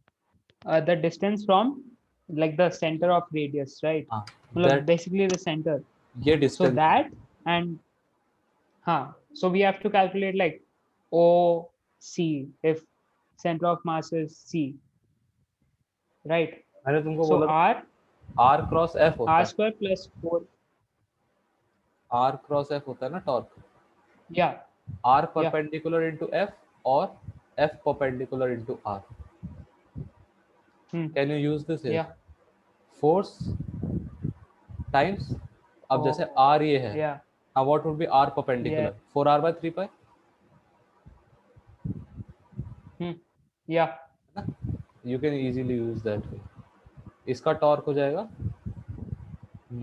Speaker 2: the distance from like the center of radius, right?
Speaker 1: That
Speaker 2: Basically the center.
Speaker 1: ये
Speaker 2: So
Speaker 1: distance
Speaker 2: that and so we have to calculate like OC if center of mass is C, right?
Speaker 1: मैंने तुमको
Speaker 2: So
Speaker 1: बोला
Speaker 2: R
Speaker 1: R cross F होता
Speaker 2: R
Speaker 1: है.
Speaker 2: square plus 4.
Speaker 1: R cross F होता है ना torque.
Speaker 2: Yeah.
Speaker 1: R perpendicular into F or F perpendicular into R. Can you use this here?
Speaker 2: Yeah.
Speaker 1: Force times अब जैसे R ये है.
Speaker 2: Yeah.
Speaker 1: Now what would be R perpendicular? 4R by 3 pi.
Speaker 2: Yeah.
Speaker 1: You can easily use that way. इसका torque हो जाएगा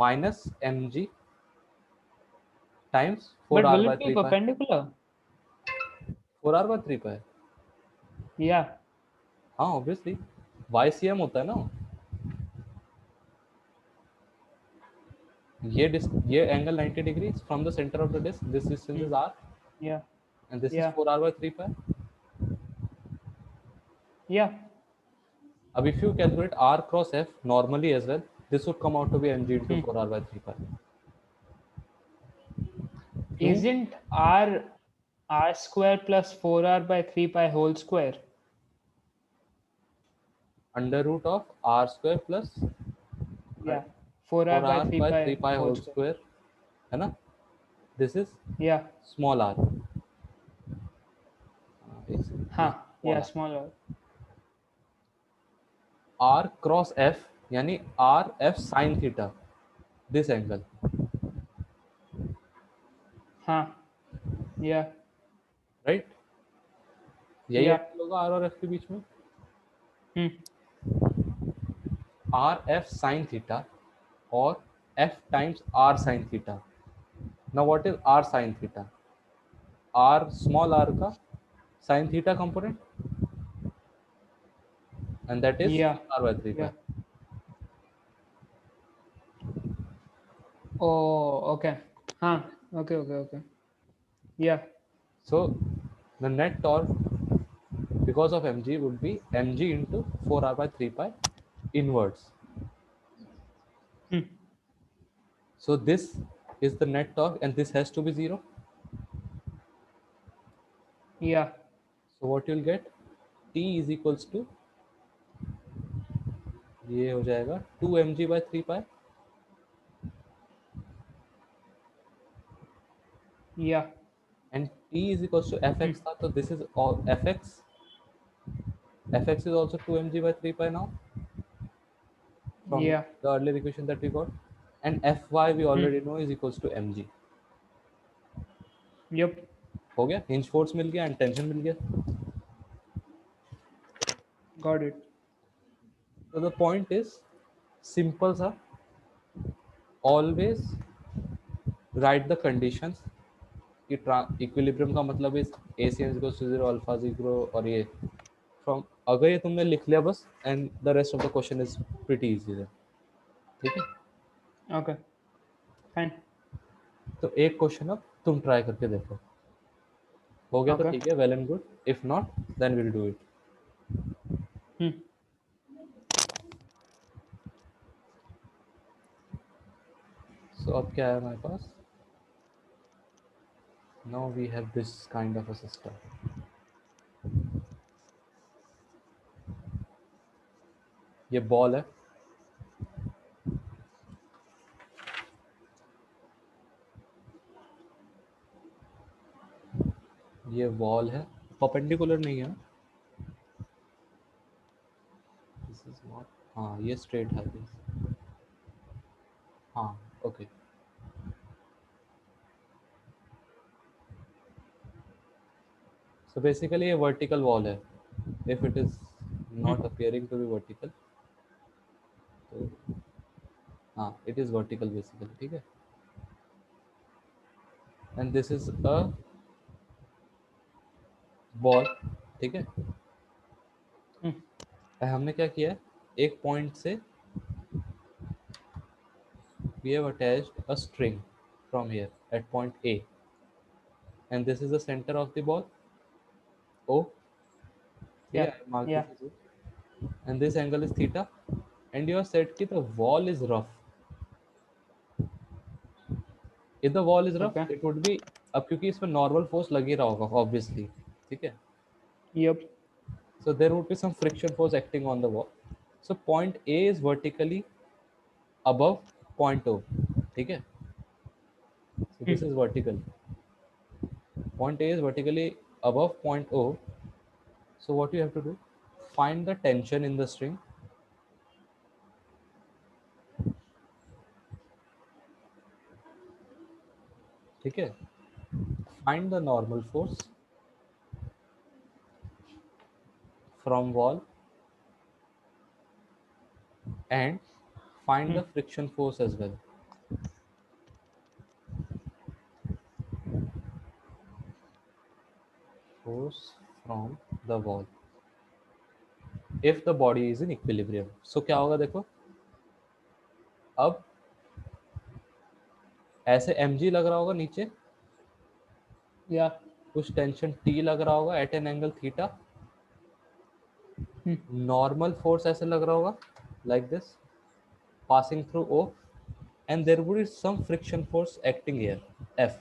Speaker 1: minus mg times 4R
Speaker 2: But will
Speaker 1: by
Speaker 2: it be
Speaker 1: 3 pi.
Speaker 2: perpendicular?
Speaker 1: 4R by 3 pi.
Speaker 2: Yeah.
Speaker 1: हाँ obviously YCM होता है ना. ये angle 90 degrees from the center of the disc. This distance is R.
Speaker 2: Yeah.
Speaker 1: And this is 4R by 3 pi.
Speaker 2: Yeah.
Speaker 1: अब if you calculate R cross F normally as well, this would come out to be mg into 4R by 3 pi.
Speaker 2: Isn't R square plus 4R by 3 pi whole square?
Speaker 1: Under root of R square plus
Speaker 2: 4R by 3
Speaker 1: by 3 pi whole square है ना? This is small r.
Speaker 2: small r.
Speaker 1: R cross F यानी R F sin theta. This angle. Right? यही angle होगा R और F के बीच में. R F sin theta or F times R sin theta. Now what is R sin theta? R small r का sin theta component, and that is R by 3 pi.
Speaker 2: Oh, okay. Okay. Yeah.
Speaker 1: So the net torque because of mg would be mg into 4R by 3 pi inwards. So this is the net torque and this has to be 0.
Speaker 2: Yeah.
Speaker 1: So what you'll get, T is equals to ये हो जाएगा 2 mg by 3 pi.
Speaker 2: Yeah.
Speaker 1: And T is equals to fx था, so this is all fx. Fx is also 2 mg by 3 pi now from the earlier equation that we got, and Fy we already know is equals to mg.
Speaker 2: Yep.
Speaker 1: हो गया, hinge force मिल गया and tension मिल गया.
Speaker 2: Got it.
Speaker 1: So the point is simple सा. Always write the conditions. कि equilibrium का मतलब is ACM is equals to 0, alpha 0 और ये from अगर ये तुमने लिख लिया बस, and the rest of the question is pretty easy है. ठीक है?
Speaker 2: Okay. Fine.
Speaker 1: तो एक क्वेश्चन अब तुम ट्राई करके देखो, हो गया तो
Speaker 2: Okay.
Speaker 1: ठीक है, well and good, if not then will do it.
Speaker 2: Hmm.
Speaker 1: So अब क्या है हमारे पास, now we have this kind of a system. ये बॉल है, ये वॉल है, परपेंडिकुलर नहीं है, दिस इज नॉट, हाँ ये स्ट्रेट है this। हाँ ओके, सो बेसिकली ये वर्टिकल वॉल है, if it is
Speaker 2: Hmm.
Speaker 1: Not appearing to be vertical, तो हाँ इट इज वर्टिकल बेसिकली, ठीक है। And this is a ball, ठीक है।
Speaker 2: Hmm.
Speaker 1: हमने क्या किया है, एक पॉइंट से we have attached a string from here at point A, and this is the center of the ball O, ठीक है,
Speaker 2: Yeah.
Speaker 1: I mark
Speaker 2: Yeah.
Speaker 1: this as O, and this angle is theta, and you have said कि the wall is rough, if the wall is rough
Speaker 2: Okay.
Speaker 1: it would be, अब क्योंकि इसमें normal force लग ही रहा होगा obviously, ठीक है,
Speaker 2: Yep.
Speaker 1: so there would be some friction force acting on the wall, so point A is vertically above point O, ठीक है, so
Speaker 2: Hmm.
Speaker 1: this is vertical, point A is vertically above point O, so what you have to do, find the tension in the string, ठीक है, find the normal force from wall and find
Speaker 2: Hmm.
Speaker 1: the friction force as well, force from the wall if the body is in equilibrium, so क्या होगा देखो, अब ऐसे mg लग रहा होगा नीचे,
Speaker 2: Yeah.
Speaker 1: कुछ टेंशन T लग रहा होगा at an angle theta,
Speaker 2: Hmm.
Speaker 1: Normal force ऐसे लग रहा होगा like this passing through O, and there would be some friction force acting here F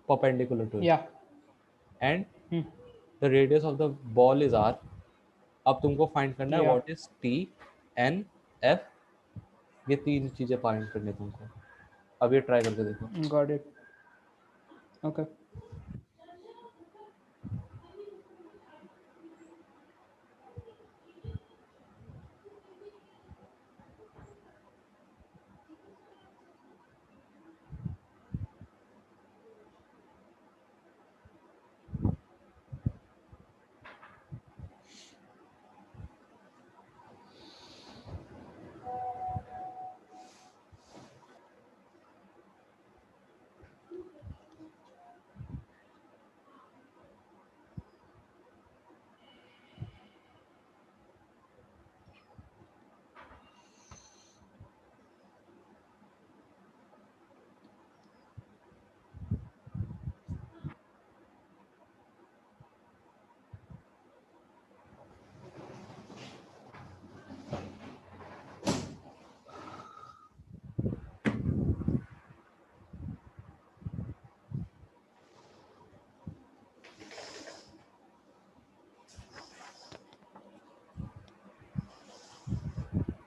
Speaker 1: perpendicular to it,
Speaker 2: Yeah.
Speaker 1: and
Speaker 2: Hmm.
Speaker 1: the radius of the ball is R, अब तुमको find करना है
Speaker 2: Yeah.
Speaker 1: What is T N F, ये तीन चीजें find करनी है तुमको, अब ये ट्राई करके देखो।
Speaker 2: Got it. Okay.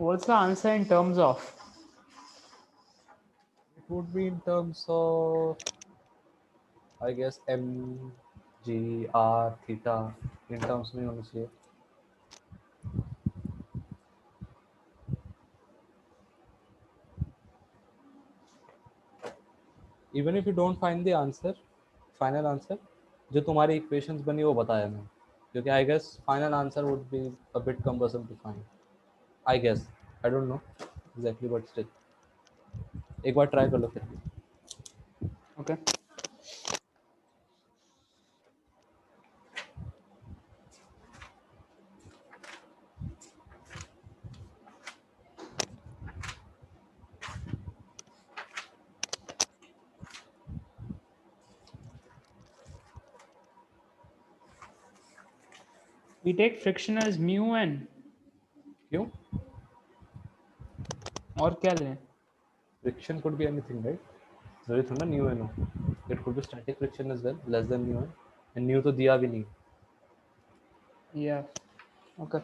Speaker 2: What's the answer in terms of?
Speaker 1: It would be in terms of I guess M G R theta, in terms में होना चाहिए, even if you don't find the answer, final answer जो तुम्हारी equations बनी वो बताया मैं, क्योंकि I guess final answer would be a bit cumbersome to find, I guess, I don't know exactly but still एक बार ट्राई कर लो फिर।
Speaker 2: Okay. We take friction as mu n.
Speaker 1: क्यों?
Speaker 2: और क्या लें?
Speaker 1: Friction could be anything, right? जरूरी थोड़ा nu n हो. It could be static friction as well, less than nu n. And nu तो दिया भी नहीं.
Speaker 2: Yeah. Okay.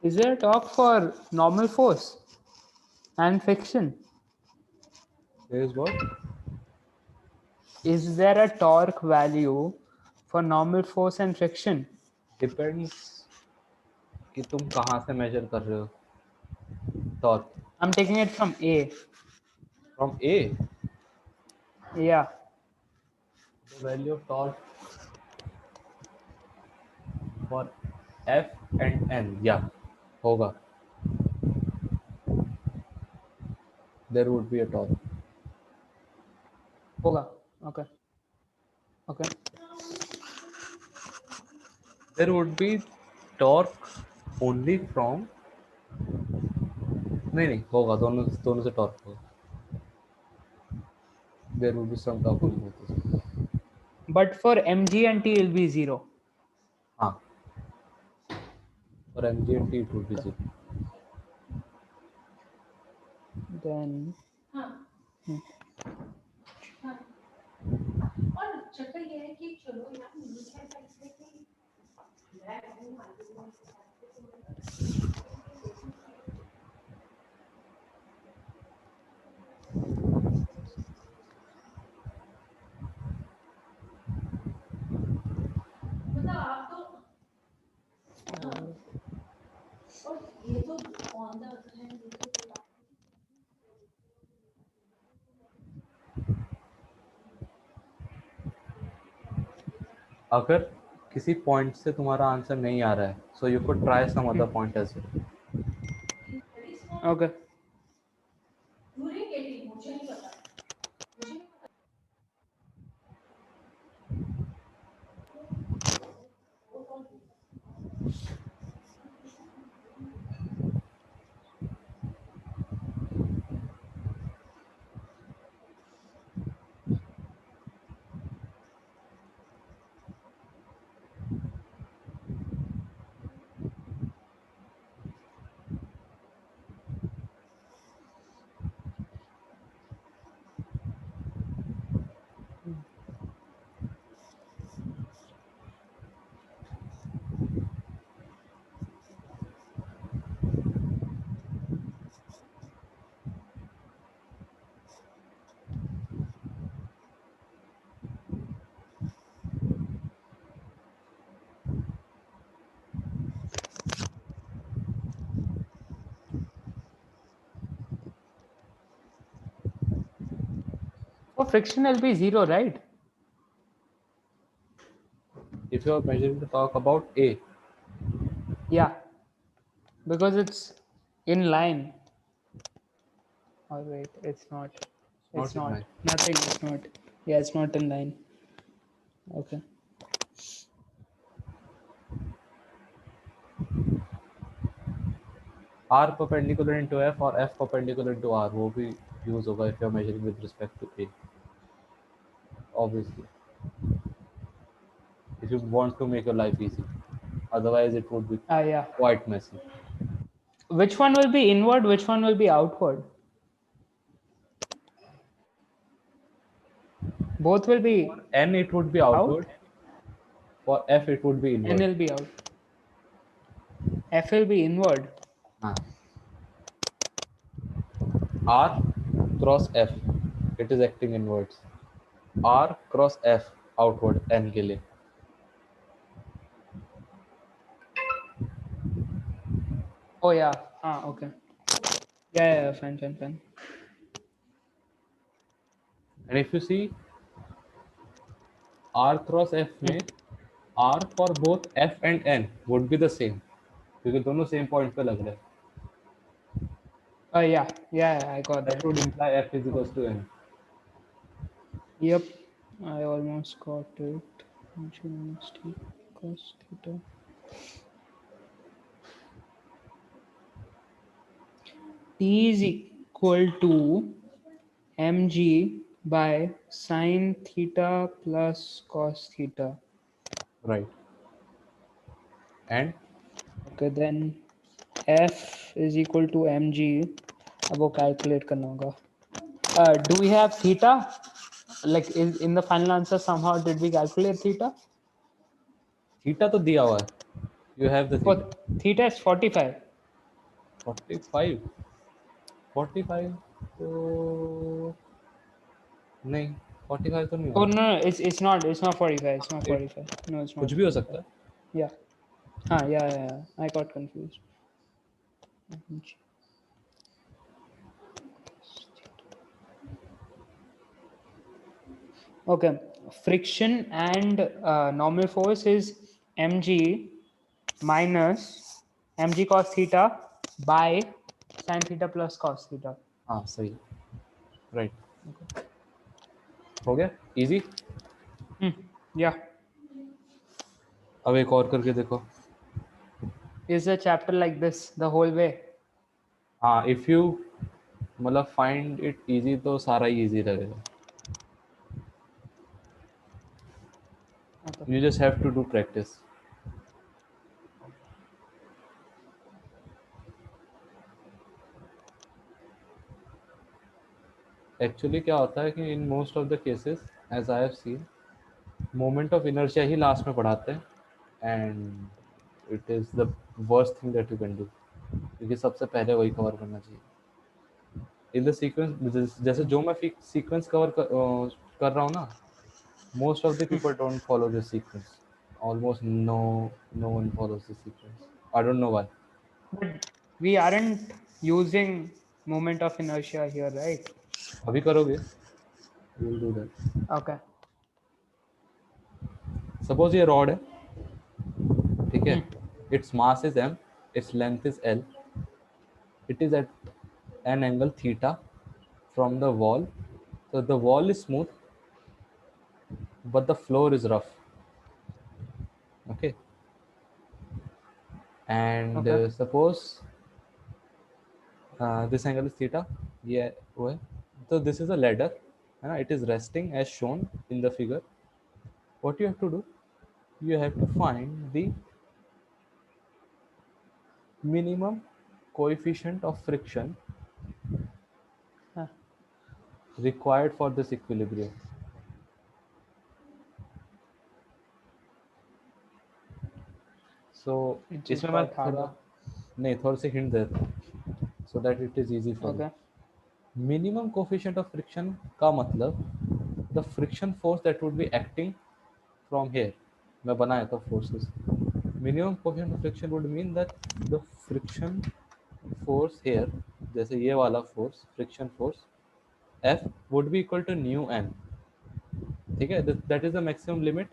Speaker 2: Is there a torque for normal force and friction?
Speaker 1: There is what?
Speaker 2: Is there a torque value for normal force and friction?
Speaker 1: Depends कि तुम कहाँ से measure कर रहे हो. Torque
Speaker 2: I'm taking it from A.
Speaker 1: from A.
Speaker 2: Yeah.
Speaker 1: The value of torque for F and N. Yeah, होगा. There would be a torque.
Speaker 2: होगा. Okay. Okay.
Speaker 1: There would be torque only from. नहीं होगा, दोनों दोनों से torque होगा. There would be some torque in both.
Speaker 2: But for mg and t, it will be 0.
Speaker 1: हाँ. For mg and t it would be 0.
Speaker 2: Then
Speaker 3: और चक्कर ये है कि चलो यार नीचे ऐसा इसलिए कि मतलब आप तो और ये तो ऑन द अदर हैंड ये तो
Speaker 1: अगर किसी पॉइंट से तुम्हारा आंसर नहीं आ रहा है, so you could try some other point as well.
Speaker 2: okay.
Speaker 3: पूरे के लिए मुझे नहीं पता मुझे नहीं पता
Speaker 2: For friction, it will be 0, right?
Speaker 1: If you are measuring the torque about A,
Speaker 2: Yeah. Because it's in line. Oh, wait, it's not. It's
Speaker 1: not in
Speaker 2: not.
Speaker 1: line.
Speaker 2: Nothing. It's not. Yeah, it's not in line. Okay.
Speaker 1: R perpendicular into F और F perpendicular into R वो भी use होगा if you are measuring with respect to A. Obviously, if you want to make your life easy, otherwise it would be
Speaker 2: Yeah.
Speaker 1: quite messy.
Speaker 2: Which one will be inward? Which one will be outward? Both will be.
Speaker 1: N it would be outward. For F it would be
Speaker 2: N
Speaker 1: inward.
Speaker 2: will be out. F will be inward.
Speaker 1: हाँ. R cross F, it is acting inwards. R cross F outward N के लिए.
Speaker 2: Oh yeah. Okay. Yeah, fine.
Speaker 1: And if you see R cross F में R for both F and N would be the same, क्योंकि दोनों same point पे लग रहे हैं.
Speaker 2: Yeah, I got
Speaker 1: That
Speaker 2: that.
Speaker 1: would imply F is equals to N.
Speaker 2: Yep, I almost got it. Minus t cos theta. T is equal to mg by sine theta plus cos theta.
Speaker 1: Right. And
Speaker 2: Okay, then f is equal to mg. अब वो calculate करना होगा. Do we have theta? Like in the final answer somehow did we calculate theta?
Speaker 1: theta तो दिया हुआ है. You have the theta.
Speaker 2: Oh, theta is 45.
Speaker 1: 45. 45 तो नहीं, 45 तो नहीं
Speaker 2: Oh
Speaker 1: होगा.
Speaker 2: no, it's not 45. It's not 45. No, it's not.
Speaker 1: कुछ भी हो सकता है.
Speaker 2: Yeah. Yeah. I got confused. Okay. Friction and normal force is mg minus mg cos theta by sin theta plus cos theta.
Speaker 1: हाँ सही. Right. हो गया. Easy.
Speaker 2: Yeah.
Speaker 1: अब एक और करके देखो.
Speaker 2: Is the chapter like this the whole way?
Speaker 1: हाँ, if you मतलब find it easy तो सारा ही easy लगेगा.
Speaker 2: Okay.
Speaker 1: You just have to do practice. Actually क्या होता है कि in most of the cases, as I have seen, moment of inertia he last में पढ़ाते हैं, and it is the worst thing that you can do, क्योंकि सबसे पहले वही कवर करना चाहिए. In the sequence, जैसे जो मैं sequence कवर कर रहा हूँ ना, most of the people don't follow this sequence. Almost no one follows this sequence. I don't know why.
Speaker 2: But we aren't using moment of inertia here, right?
Speaker 1: अभी करोगे. We will do that.
Speaker 2: Okay.
Speaker 1: Suppose ये rod है, ठीक है. Its mass is m, its length is l. It is at an angle theta from the wall. So the wall is smooth, but the floor is rough. Okay. And
Speaker 2: Okay.
Speaker 1: suppose this angle is theta. Yeah, well, so this is a ladder, and it is resting as shown in the figure. What you have to do? You have to find the minimum coefficient of friction
Speaker 2: Huh.
Speaker 1: required for this equilibrium. So
Speaker 2: Which is
Speaker 1: इसमें मैं
Speaker 2: quite harder.
Speaker 1: थोड़ा से hint देता हूँ, so that it is easy for
Speaker 2: Okay.
Speaker 1: you. Minimum coefficient of friction का मतलब the friction force that would be acting from here. मैं बनाया था forces. Minimum coefficient of friction would mean that the friction force here, जैसे ये वाला force, friction force, F would be equal to nu n. ठीक है, that is the maximum limit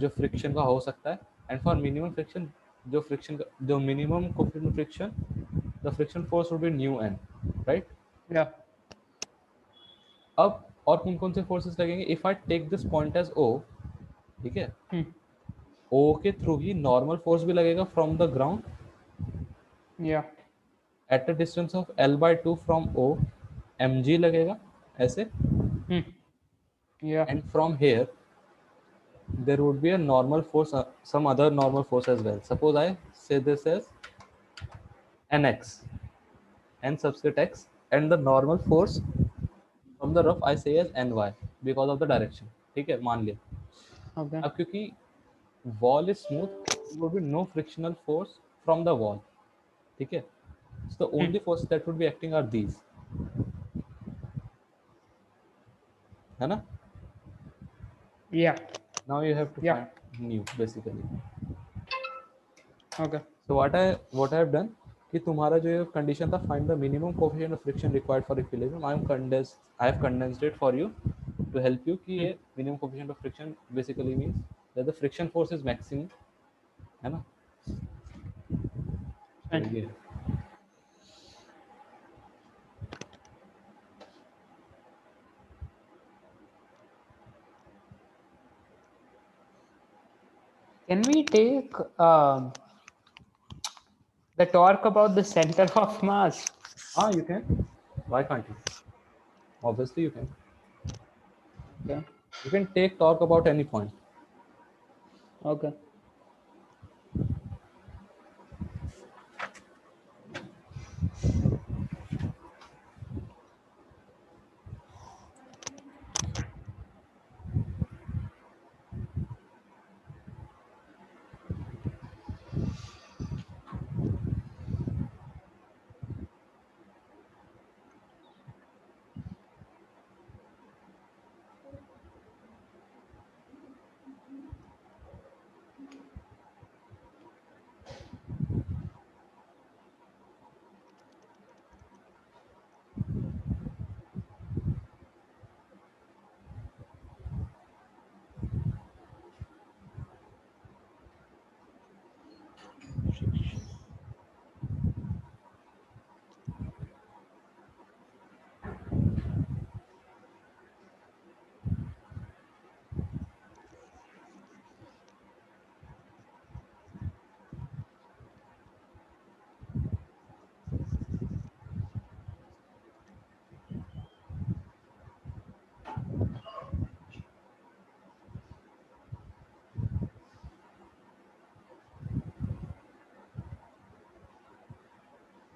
Speaker 1: जो friction का हो सकता है. एंड फॉर मिनिमम फ्रिक्शन जो minimum coefficient of friction, the friction force would be mu N, right.
Speaker 2: Yeah.
Speaker 1: अब और कौन कौन से फोर्सेस लगेंगे? If I take this point as O, ठीक है, ओ के थ्रू ही नॉर्मल फोर्स भी लगेगा from the ground
Speaker 2: Yeah.
Speaker 1: At a distance of L/2 from O, mg लगेगा ऐसे.
Speaker 2: Yeah.
Speaker 1: And from here there would be a normal force, some other normal force as well. Suppose I say this as nx, n subscript x, and the normal force from the rough I say as ny because of the direction. ठीक है, मान लिया.
Speaker 2: Okay.
Speaker 1: अब क्योंकि wall is smooth, there would be no frictional force from the wall. ठीक है, so the only forces that would be acting are these, है ना.
Speaker 2: Yeah.
Speaker 1: Now you have to
Speaker 2: Yeah.
Speaker 1: find nu basically.
Speaker 2: Okay.
Speaker 1: So what I have done कि तुम्हारा जो ये condition था, find the minimum coefficient of friction required for equilibrium, I have condensed it for you to help you कि ये minimum coefficient of friction basically means that the friction force is maximum, है ना. तो
Speaker 2: Fine.
Speaker 1: ये
Speaker 2: Can we take the torque about the center of mass?
Speaker 1: हाँ, you can. Why can't you? Obviously you can.
Speaker 2: Okay.
Speaker 1: You can take torque about any point.
Speaker 2: Okay.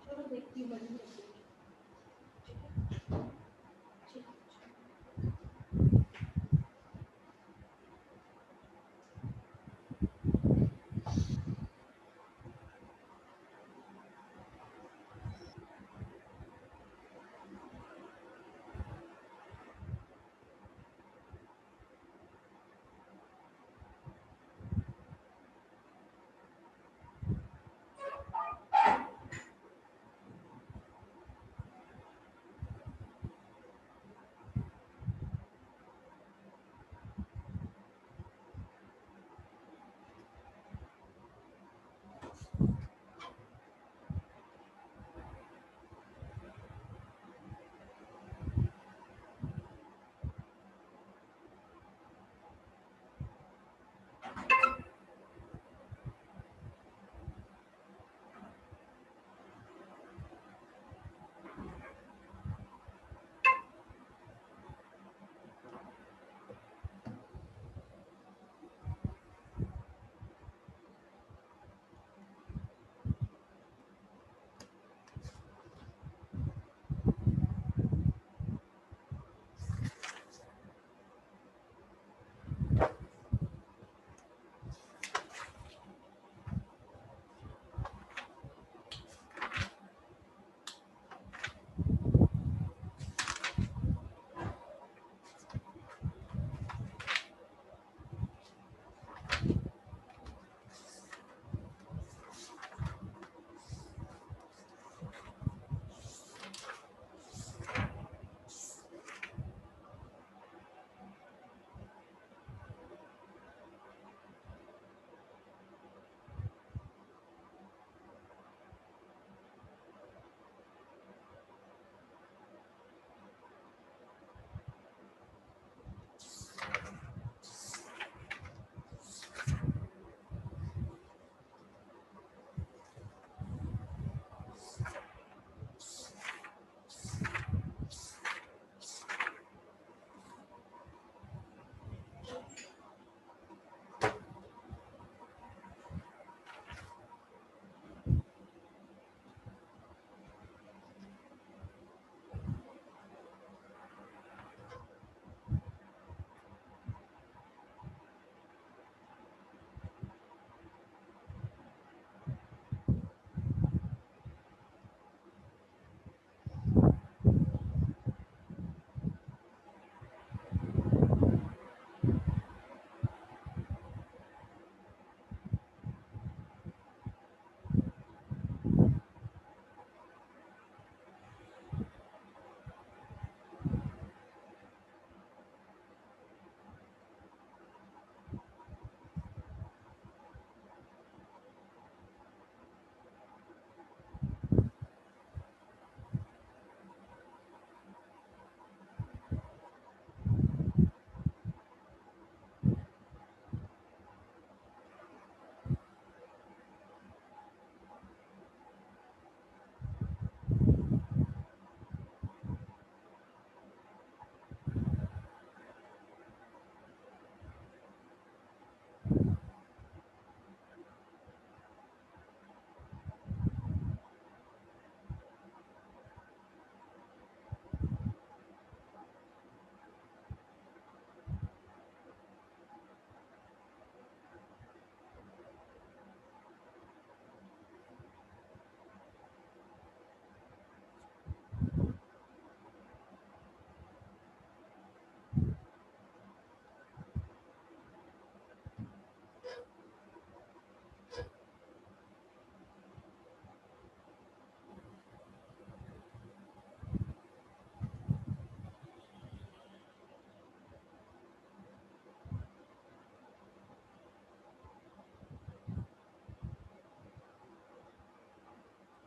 Speaker 3: चलो देखती हूँ बड़ी देखती हूँ.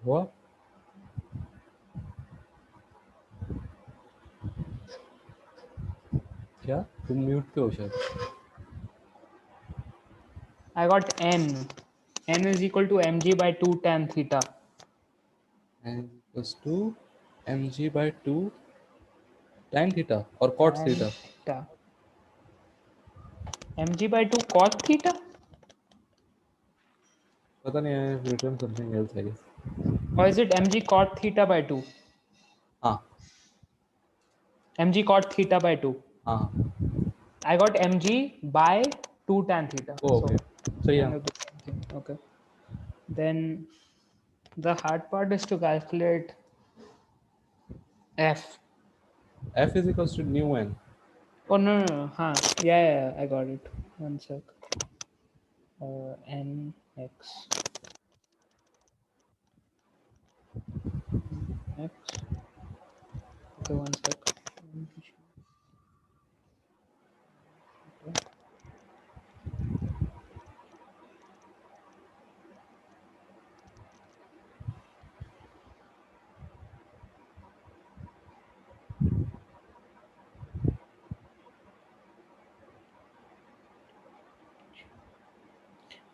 Speaker 1: हुआ? क्या तुम म्यूट पे हो शायद?
Speaker 2: I got n. N is equal to mg by 2 tan theta.
Speaker 1: n equals to mg by 2 tan theta और cot
Speaker 2: Tan
Speaker 1: theta.
Speaker 2: theta. mg by 2 cos theta?
Speaker 1: पता नहीं, I have written something else I guess.
Speaker 2: Or is it mg cot theta by 2?
Speaker 1: हाँ
Speaker 2: mg cot theta by 2.
Speaker 1: हाँ.
Speaker 2: I got mg by 2 tan theta.
Speaker 1: Oh, okay. So yeah,
Speaker 2: kind of the same thing. Okay. Then the hard part is to calculate f.
Speaker 1: f is equals to nu n.
Speaker 2: Oh no. Huh. Yeah, I got it. One sec. Nx. X. Okay, one sec.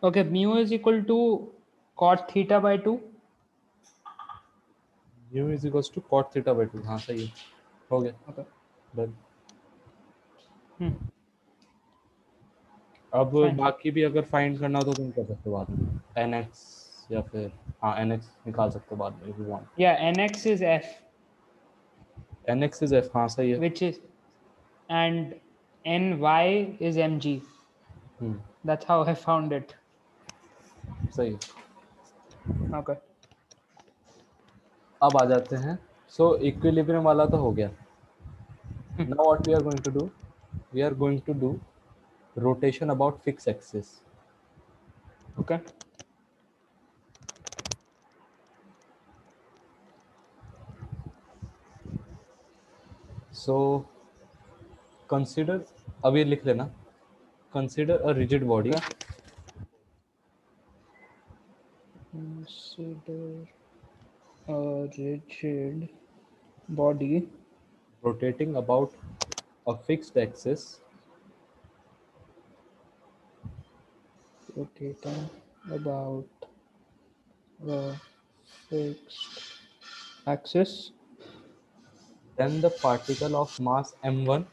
Speaker 2: Okay, mu is equal to cot theta by 2.
Speaker 1: nu is equals to cot theta by 2. हाँ सही है, हो गया.
Speaker 2: Okay.
Speaker 1: Done. अब
Speaker 2: Fine.
Speaker 1: बाकी भी अगर find करना हो तो तुम कर सकते हो बाद में, nx या फिर हाँ nx निकाल सकते हो बाद में if you want.
Speaker 2: Yeah, nx is f,
Speaker 1: nx is f. हाँ सही है.
Speaker 2: which is, and ny is mg. That's how I found it.
Speaker 1: सही है.
Speaker 2: Okay.
Speaker 1: अब आ जाते हैं. सो इक्विलिब्रियम वाला तो हो गया. Now what we are going to do? We are going to do rotation about fixed axis.
Speaker 2: Okay.
Speaker 1: So consider, अब ये लिख लेना. Consider a rigid body.
Speaker 2: Consider a rigid body
Speaker 1: Rotating about a fixed axis
Speaker 2: rotating about a fixed axis.
Speaker 1: then the particle of mass m1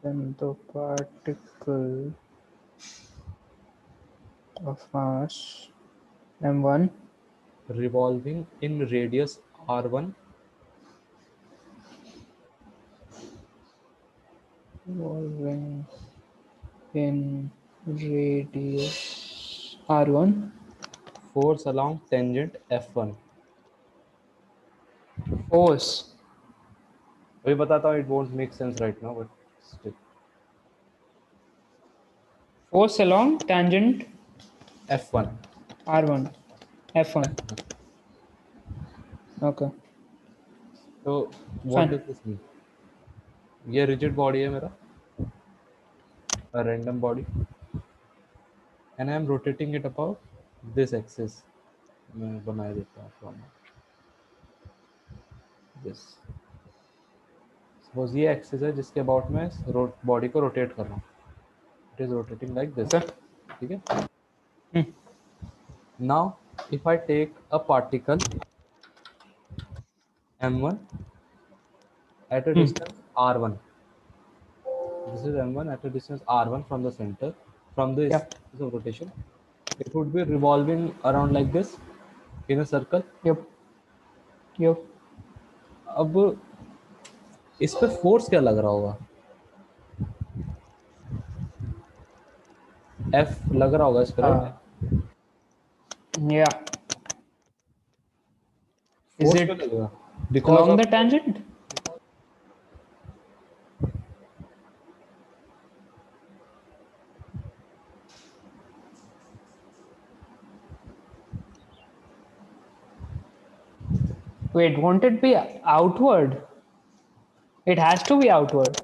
Speaker 2: Then the particle of mass m1
Speaker 1: revolving in radius r1
Speaker 2: revolving in radius r1
Speaker 1: force along tangent f1.
Speaker 2: force
Speaker 1: अभी बताता हूँ, it won't make sense right now, but still.
Speaker 2: force along tangent
Speaker 1: f1.
Speaker 2: r1 f1. Okay.
Speaker 1: So what
Speaker 2: Fine.
Speaker 1: does this mean? ये rigid body है मेरा, a random body, and I am rotating it about this axis. मैं बना देता हूँ from this. Suppose ये axis है जिसके about मैं body को rotate कर रहा हूँ. It is rotating like this.
Speaker 2: Okay.
Speaker 1: ठीक है? Now if I take a particle m1 at a distance r1, this is m1 at a distance r1 from the center, from this axis of rotation, it would be revolving around like this in a circle.
Speaker 2: Yep.
Speaker 1: अब इस पे force क्या लग रहा होगा? F लग रहा होगा इस पे, right?
Speaker 2: Yeah. Is
Speaker 1: Force
Speaker 2: it
Speaker 1: क्यों लगेगा? Because
Speaker 2: along
Speaker 1: of
Speaker 2: the tangent? Wait, won't it be outward? It has to be outward.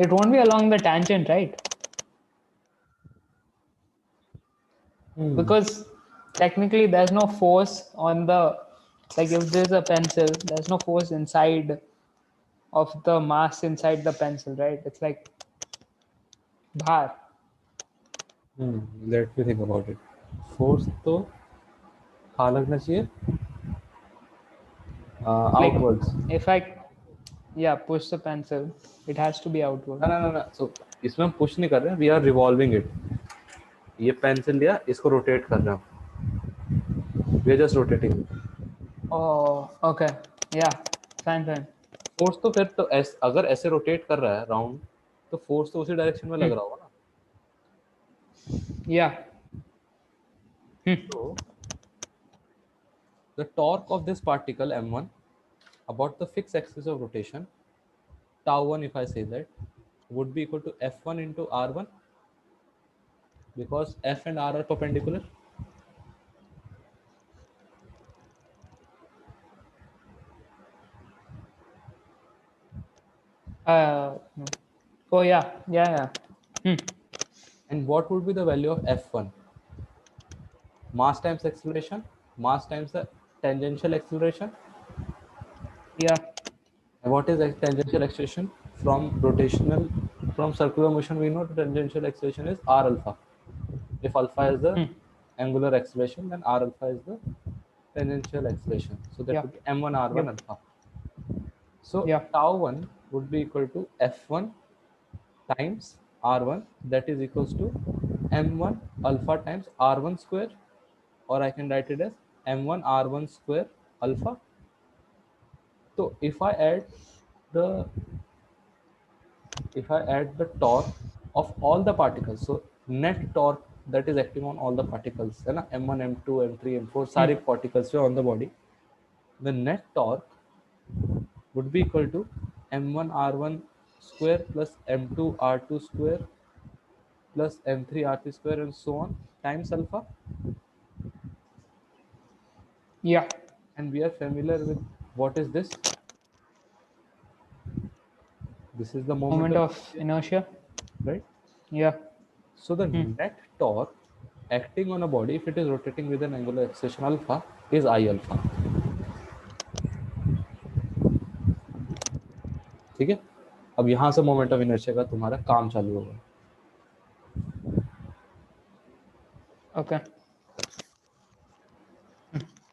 Speaker 2: It won't be along the tangent, right? Because technically there's no force on the, like if there's a pencil, there's no force inside of the mass inside the pencil, right? It's like bhar.
Speaker 1: Let me think about it. Force तो कहाँ लगना चाहिए?
Speaker 2: Like
Speaker 1: Outwards.
Speaker 2: if I, yeah, push the pencil, it has to be outward.
Speaker 1: ना. So इसमें हम push नहीं कर रहे हैं, we are revolving it. ये पेंसिल लिया, इसको रोटेट कर रहे हैं. We are just rotating it.
Speaker 2: Oh, okay, yeah, fine.
Speaker 1: Force तो फिर तो अगर ऐसे रोटेट कर रहा है राउंड, तो फोर्स तो उसी डायरेक्शन में लग रहा होगा ना.
Speaker 2: Yeah.
Speaker 1: So the torque of this particle m1 about the fixed axis of rotation tau 1, if I say that, would be equal to f1 into r1, because f and r are perpendicular.
Speaker 2: No. Oh yeah.
Speaker 1: And what would be the value of f1? Mass times acceleration, mass times the tangential acceleration.
Speaker 2: Yeah.
Speaker 1: And what is tangential acceleration? From circular motion, we know the tangential acceleration is r alpha. If alpha is the angular acceleration, then r alpha is the tangential acceleration. So that
Speaker 2: Yeah.
Speaker 1: would be m1 r1
Speaker 2: Yep.
Speaker 1: alpha. So
Speaker 2: Yeah.
Speaker 1: tau 1 would be equal to f1 times r1, that is equals to m1 alpha times r1 square, or I can write it as m1 r1 square alpha. So if I add the torque of all the particles, so net torque that is acting on all the particles, है ना, m1 m2 m3 m4 सारे particles जो on the body, the net torque would be equal to m1 r1 square plus m2 r2 square plus m3 r3 square and so on times alpha.
Speaker 2: Yeah.
Speaker 1: And we are familiar with what is this. This is the moment
Speaker 2: Of inertia.
Speaker 1: right?
Speaker 2: Yeah.
Speaker 1: So the net torque acting on a body, if it is rotating with an angular acceleration alpha, is I alpha. ठीक है. अब यहाँ से moment of inertia का तुम्हारा काम चालू होगा.
Speaker 2: Okay.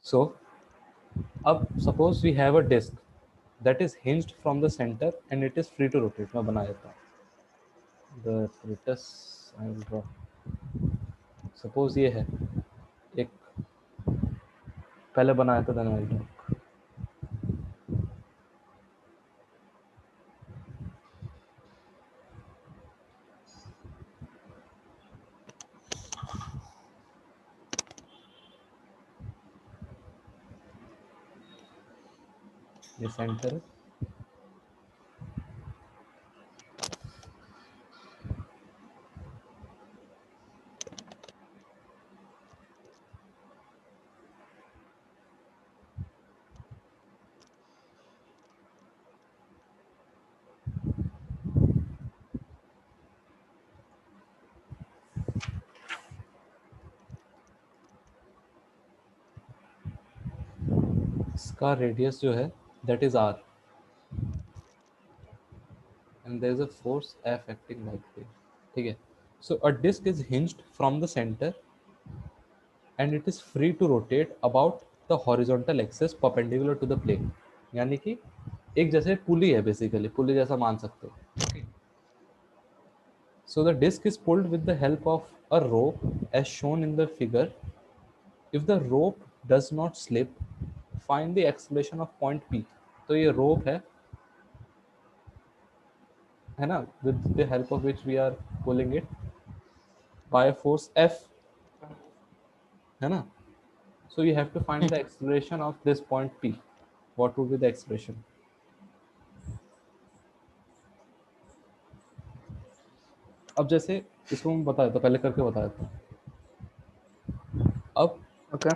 Speaker 1: So अब suppose we have a disc that is hinged from the center and it is free to rotate. मैं बना देता हूँ. The apparatus I will draw. Suppose ये है एक, पहले बनाया था, then I will draw. ये सेंटर है. इसका रेडियस जो है that is r, and there is a force F acting like this. ठीक है. So a disc is hinged from the center and it is free to rotate about the horizontal axis perpendicular to the plane. यानी कि एक जैसे पुली है, basically पुली जैसा मान सकते हो. So the disc is pulled with the help of a rope as shown in the figure. If the rope does not slip, find the acceleration of point P. तो ये rope है ना, with the help of which we are pulling it by a force F, है ना. So you have to find the acceleration of this point P. What would be the acceleration? अब जैसे इसको मैं बता देता, पहले करके बता देता. अब
Speaker 2: Okay.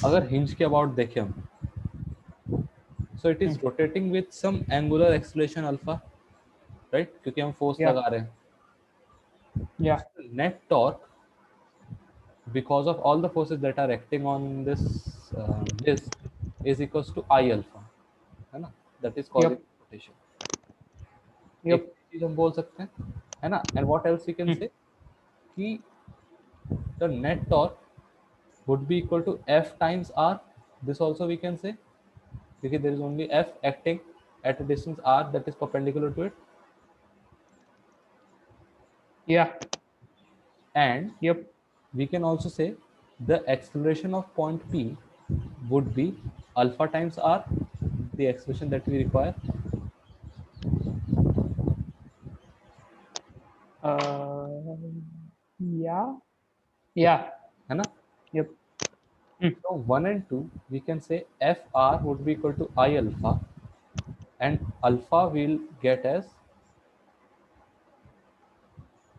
Speaker 1: अगर हिंज के अबाउट देखें हम, so it is rotating with some angular acceleration alpha, right? क्योंकि हम फोर्स
Speaker 2: Yeah.
Speaker 1: लगा रहे हैं.
Speaker 2: Yeah.
Speaker 1: Net torque because of all the forces that are acting on this disk is equals to I alpha, है ना, that is causing
Speaker 2: Yep.
Speaker 1: rotation. एक
Speaker 2: Yep.
Speaker 1: चीज हम बोल सकते हैं, है ना, and what else we can say कि the net torque would be equal to F times R. This also we can say because there is only F acting at a distance R that is perpendicular to it,
Speaker 2: Yeah.
Speaker 1: and
Speaker 2: Yep.
Speaker 1: we can also say the acceleration of point P would be alpha times R, the acceleration that we require.
Speaker 2: Yeah. Yeah.
Speaker 1: है ना?
Speaker 2: Yep.
Speaker 1: So 1 and 2 we can say Fr would be equal to I alpha, and alpha we'll get as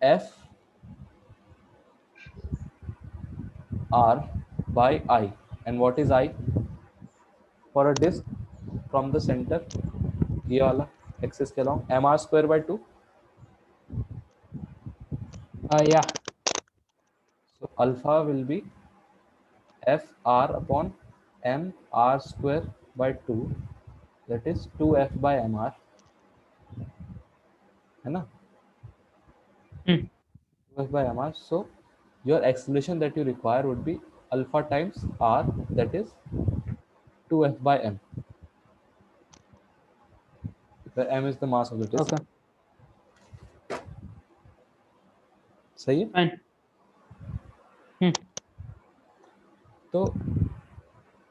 Speaker 1: F R by I. And what is I? For a disk from the center, ये वाला axis के along, mr square by 2.
Speaker 2: Yeah.
Speaker 1: So alpha will be Fr upon mr square by 2, that is 2F by mr, है ना? 2F by mr. So your acceleration that you require would be alpha times R, that is 2F by m, where m is the mass of the disk.
Speaker 2: Okay.
Speaker 1: सही है?
Speaker 2: Fine.
Speaker 1: तो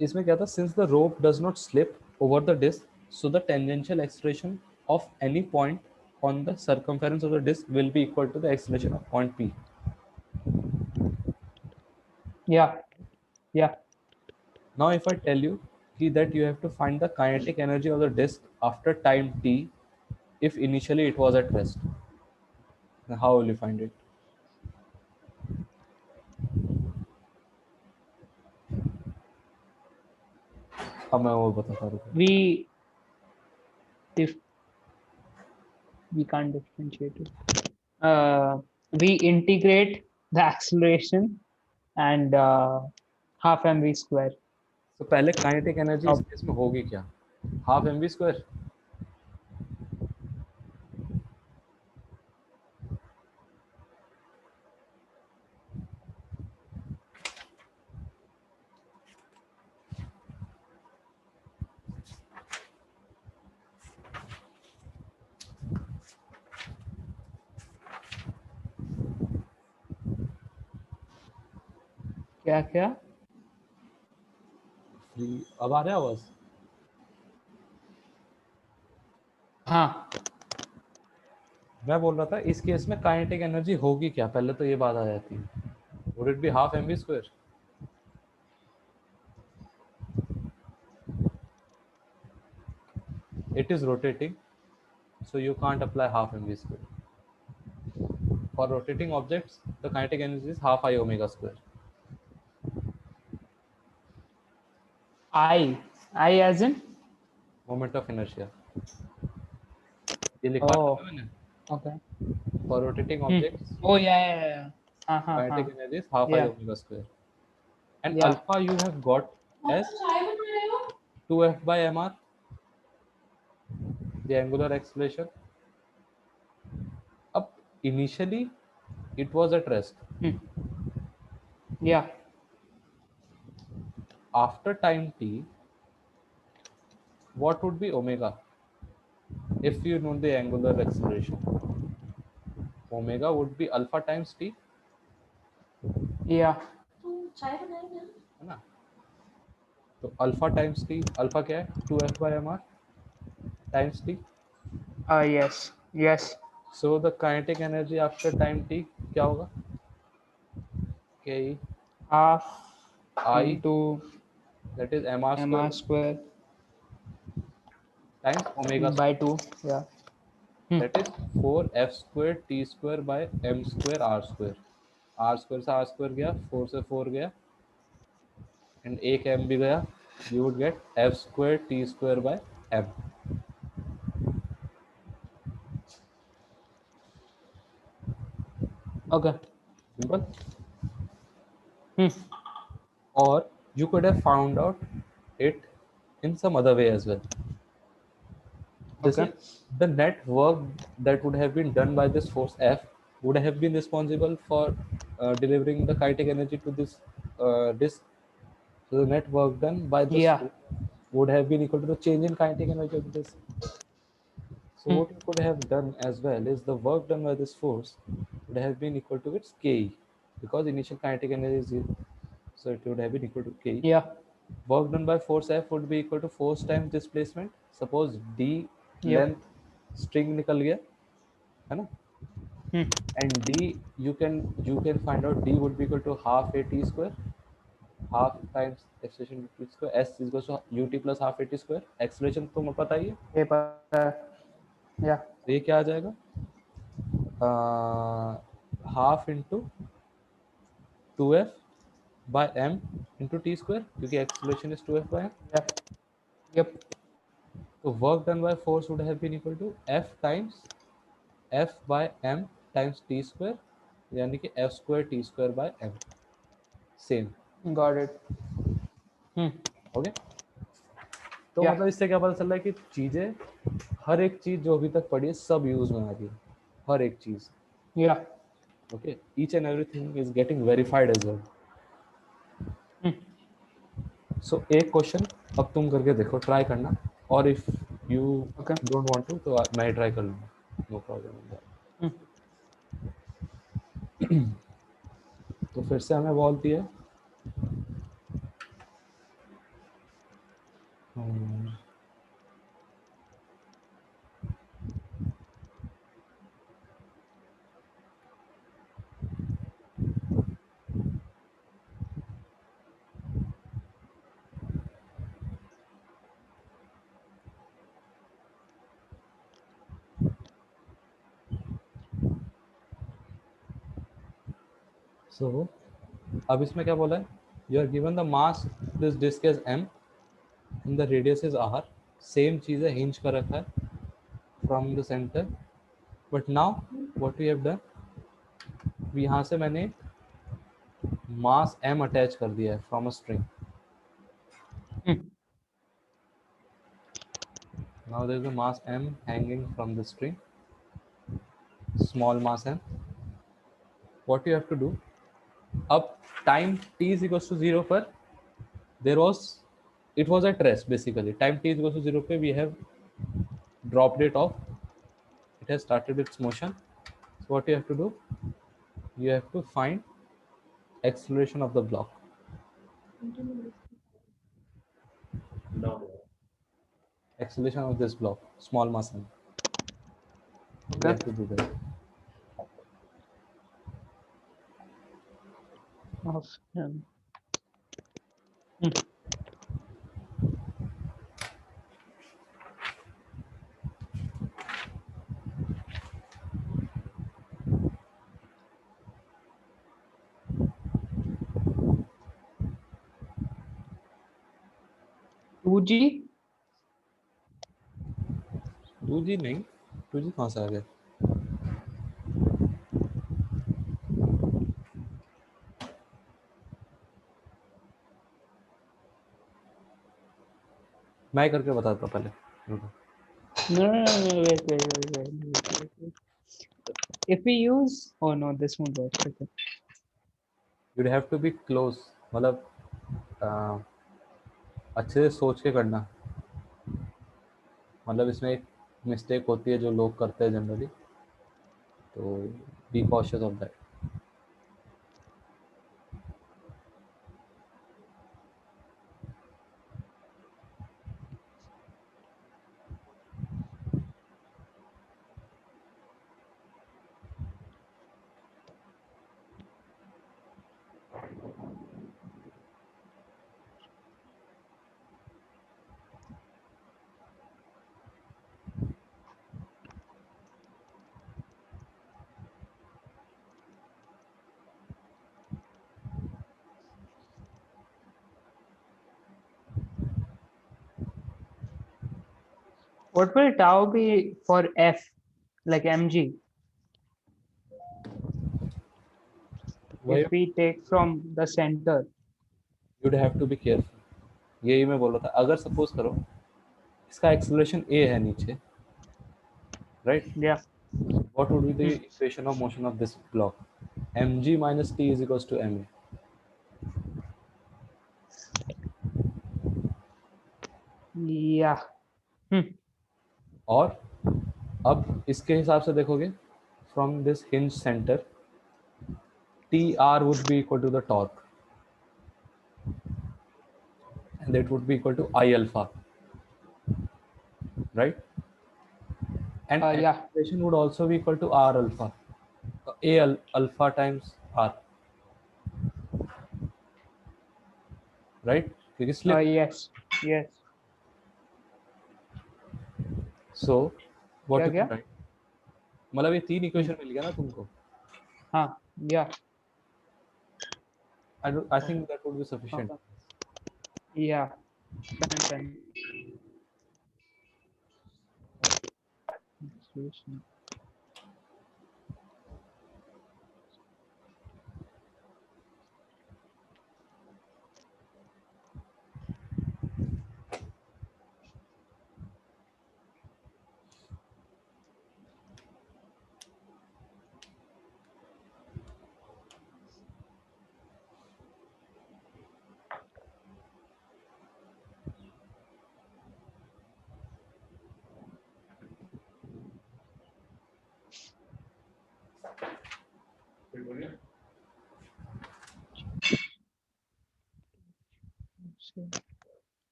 Speaker 1: इसमें क्या था, since the rope does not slip over the disk, so the tangential acceleration of any point on the circumference of the disk will be equal to the acceleration of point P.
Speaker 2: Yeah. Yeah.
Speaker 1: Now if I tell you that you have to find the kinetic energy of the disk after time t if initially it was at rest, then how will you find it? अब मैं वो बताता हूँ.
Speaker 2: If we can't differentiate it, we integrate the acceleration and half mv square.
Speaker 1: तो पहले kinetic energy इस
Speaker 2: अब
Speaker 1: case में होगी क्या? Half mv square.
Speaker 2: क्या क्या?
Speaker 1: अब आ रहा है आवाज?
Speaker 2: हाँ.
Speaker 1: मैं बोल रहा था इस केस में काइनेटिक एनर्जी होगी क्या, पहले तो ये बात आ जाती है. Would it be half mv square? It is rotating, so you can't apply half mv square. For rotating objects, the kinetic energy is half I omega square.
Speaker 2: I as in?
Speaker 1: Moment of inertia. ये लिखा था
Speaker 2: Oh,
Speaker 1: ना मैंने.
Speaker 2: okay.
Speaker 1: For rotating objects,
Speaker 2: Oh, yeah.
Speaker 1: kinetic energy is half I
Speaker 2: Yeah.
Speaker 1: omega square. And
Speaker 2: Yeah.
Speaker 1: alpha you have got
Speaker 3: mamma
Speaker 1: as
Speaker 3: चाय बना रहे हो?
Speaker 1: 2F by mr, the angular acceleration. Up initially, it was at rest.
Speaker 2: Yeah.
Speaker 1: After time t, what would be omega? If you know the angular acceleration, omega would be alpha times t,
Speaker 2: Yeah.
Speaker 3: तुम चाय बनाएगा?
Speaker 1: है ना? तो alpha times T, alpha क्या है? 2F by mr times t.
Speaker 2: Yes. Yes.
Speaker 1: So the kinetic energy after time t क्या होगा? K
Speaker 2: Half
Speaker 1: I,
Speaker 2: into
Speaker 1: that is mr
Speaker 2: mr
Speaker 1: square
Speaker 2: square
Speaker 1: times omega
Speaker 2: by
Speaker 1: square.
Speaker 2: 2. Yeah.
Speaker 1: That is 4F square t square by m square r square. R square से R square गया, 4 से 4 गया, and एक m भी गया. You would get F square t square by m.
Speaker 2: Okay.
Speaker 1: Simple. or you could have found out it in some other way as well. This
Speaker 2: Okay.
Speaker 1: is the net work that would have been done by this force F would have been responsible for delivering the kinetic energy to this disk. So the net work done by this
Speaker 2: Yeah.
Speaker 1: force would have been equal to the change in kinetic energy of this. So what you could have done as well is the work done by this force would have been equal to its Ke, because initial kinetic energy is 0. So it would have been equal to Ke.
Speaker 2: Yeah.
Speaker 1: Work done by force F would be equal to force times displacement. Suppose D
Speaker 2: Yep.
Speaker 1: length string निकल गया है ना, and D you can find out D would be equal to half AT square, half times acceleration t square, S is equal to UT plus half AT square. Acceleration तो पता ही है,
Speaker 2: ये पता है. Yeah.
Speaker 1: तो ये क्या आ जाएगा, half into 2F by m into t square, क्योंकि acceleration is 2F by m.
Speaker 2: Yeah. Yep.
Speaker 1: So work done by force would have been equal to F times F by m times t square, यानी कि F square t square by m. Same.
Speaker 2: Got it.
Speaker 1: Okay. तो
Speaker 2: Yeah.
Speaker 1: मतलब इससे क्या पता चल रहा है कि चीजें, हर एक चीज जो अभी तक पड़ी है सब यूज में आ रही है, हर एक चीज.
Speaker 2: Yeah.
Speaker 1: Okay, each and everything is getting verified as well. So एक क्वेश्चन अब तुम करके देखो, ट्राई करना, और if you
Speaker 2: Okay.
Speaker 1: Don't want to तो मैं ट्राई कर लूँगा, नो प्रॉब्लम. तो फिर से हमें बॉल दी है. सो अब इसमें क्या बोला है, you are given the mass this disc is m and the radius is r. Same चीज़ है, हिंज कर रखा है from the centre. But now what we have done, यहाँ से मैंने मास m अटैच कर दिया है from a string. Now there is a mass m hanging from the string, small mass m. What you have to do, अब time t is equals to 0 पर there was, it was at rest basically. Time t is equals to 0 पे we have dropped it off, it has started its motion. So what you have to do, you have to find acceleration of the block, acceleration of this block, small mass m. We
Speaker 2: Okay.
Speaker 1: have to do that.
Speaker 2: Of him. 2G.
Speaker 1: 2G नहीं, 2G कहाँ से आ गया, मैं करके बताता हूँ पहले.
Speaker 2: No. Wait. If we use, oh no, this won't work. Okay.
Speaker 1: You'd have to be close, मतलब अच्छे से सोच के करना. मतलब इसमें एक मिस्टेक होती है जो लोग करते हैं जनरली, तो be cautious of that.
Speaker 2: What will tau be for F, like mg?
Speaker 1: वही
Speaker 2: if we take from the center.
Speaker 1: you'd have to be careful. यही मैं बोल रहा था, अगर सपोज करो इसका एक्सेलरेशन a है नीचे, right?
Speaker 2: Yeah.
Speaker 1: What would be the equation of motion of this block? mg minus t is equals to ma.
Speaker 2: Yeah.
Speaker 1: और अब इसके हिसाब से देखोगे, from this hinge center tr would be equal to the torque, and that would be equal to I alpha, right? And
Speaker 2: Yeah.
Speaker 1: acceleration would also be equal to r alpha, alpha times r, right? क्योंकि slip.
Speaker 2: Yes. Yes.
Speaker 1: So what you
Speaker 2: क्या
Speaker 1: can write, मतलब ये तीन equation मिल गया ना तुमको.
Speaker 2: हाँ. Yeah.
Speaker 1: I think that would be sufficient.
Speaker 2: Yeah. Done.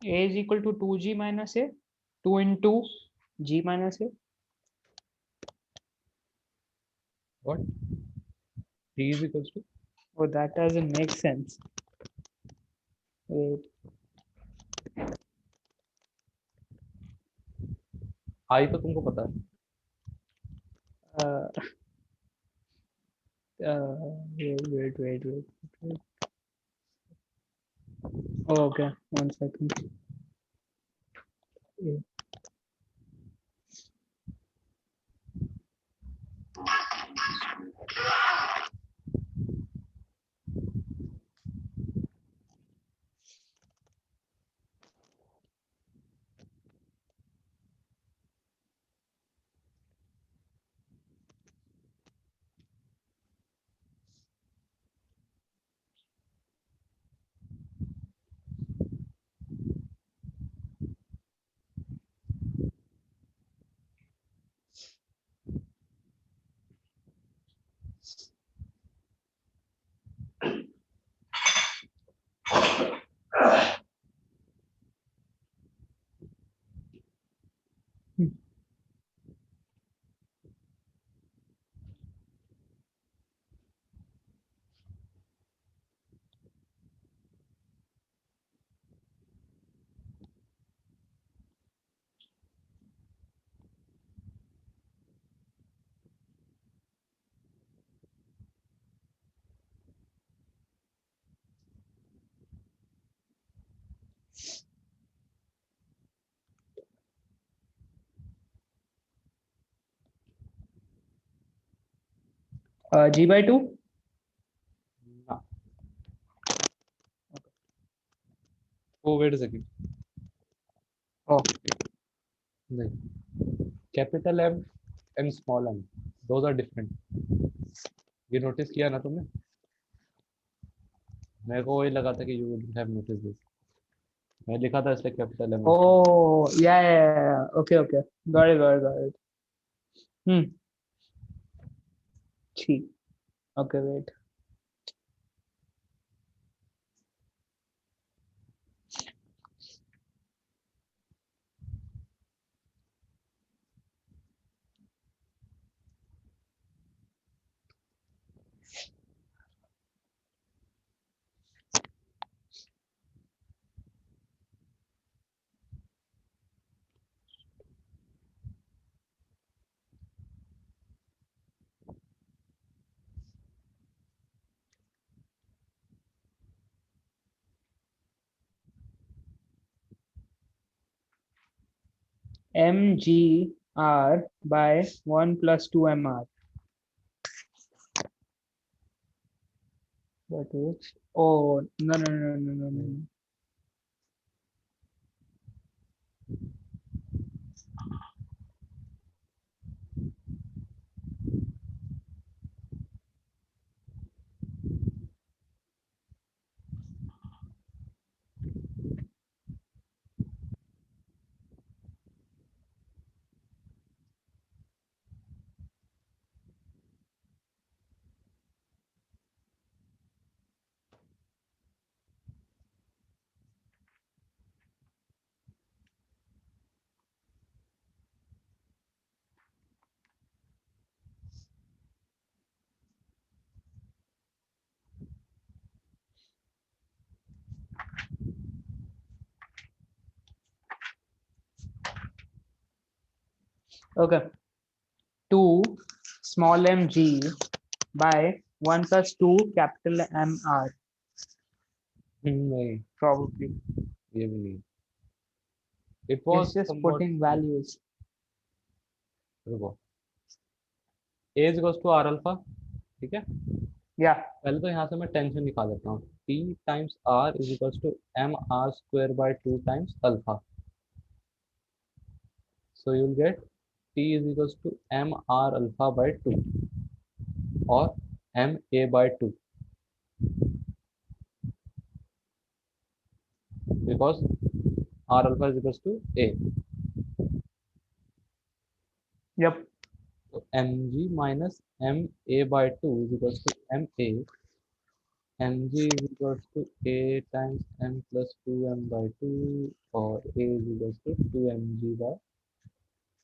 Speaker 2: A is equal to 2g minus a, 2 into g minus a.
Speaker 1: What? T is equals to?
Speaker 2: Oh, that doesn't make sense. Wait.
Speaker 1: I तो तुमको पता है.
Speaker 2: Wait. Oh, okay. 1 second. Yeah. G by 2?
Speaker 1: ना. Oh, wait a second.
Speaker 2: Oh,
Speaker 1: नहीं. Capital M and small m, those are different. ये notice किया ना तुमने? मेरे को वही लगा था कि you would have noticed this. मैं लिखा था इसलिए capital M.
Speaker 2: oh, yeah. Okay. Got it. Gee. Okay, wait. mgr by 1 plus 2 mr. But which? Oh, no, no, no, no, no, no. Okay. 2 small mg by 1 plus 2 capital MR,
Speaker 1: नहीं,
Speaker 2: probably.
Speaker 1: ये भी नहीं. It
Speaker 2: It's
Speaker 1: was
Speaker 2: just
Speaker 1: somewhat.
Speaker 2: putting values.
Speaker 1: रुको. A is equals to R alpha. ठीक है.
Speaker 2: Yeah.
Speaker 1: पहले तो यहाँ से मैं टेंशन निकाल देता हूँ. T times R is equals to MR square by 2 times alpha. So you'll get T is equals to MR alpha by 2 or MA by 2, because R alpha is equals to A.
Speaker 2: Yep.
Speaker 1: So mg minus MA by 2 is equals to MA. Mg is equals to A times M plus 2M by 2, or A is equals to 2mg by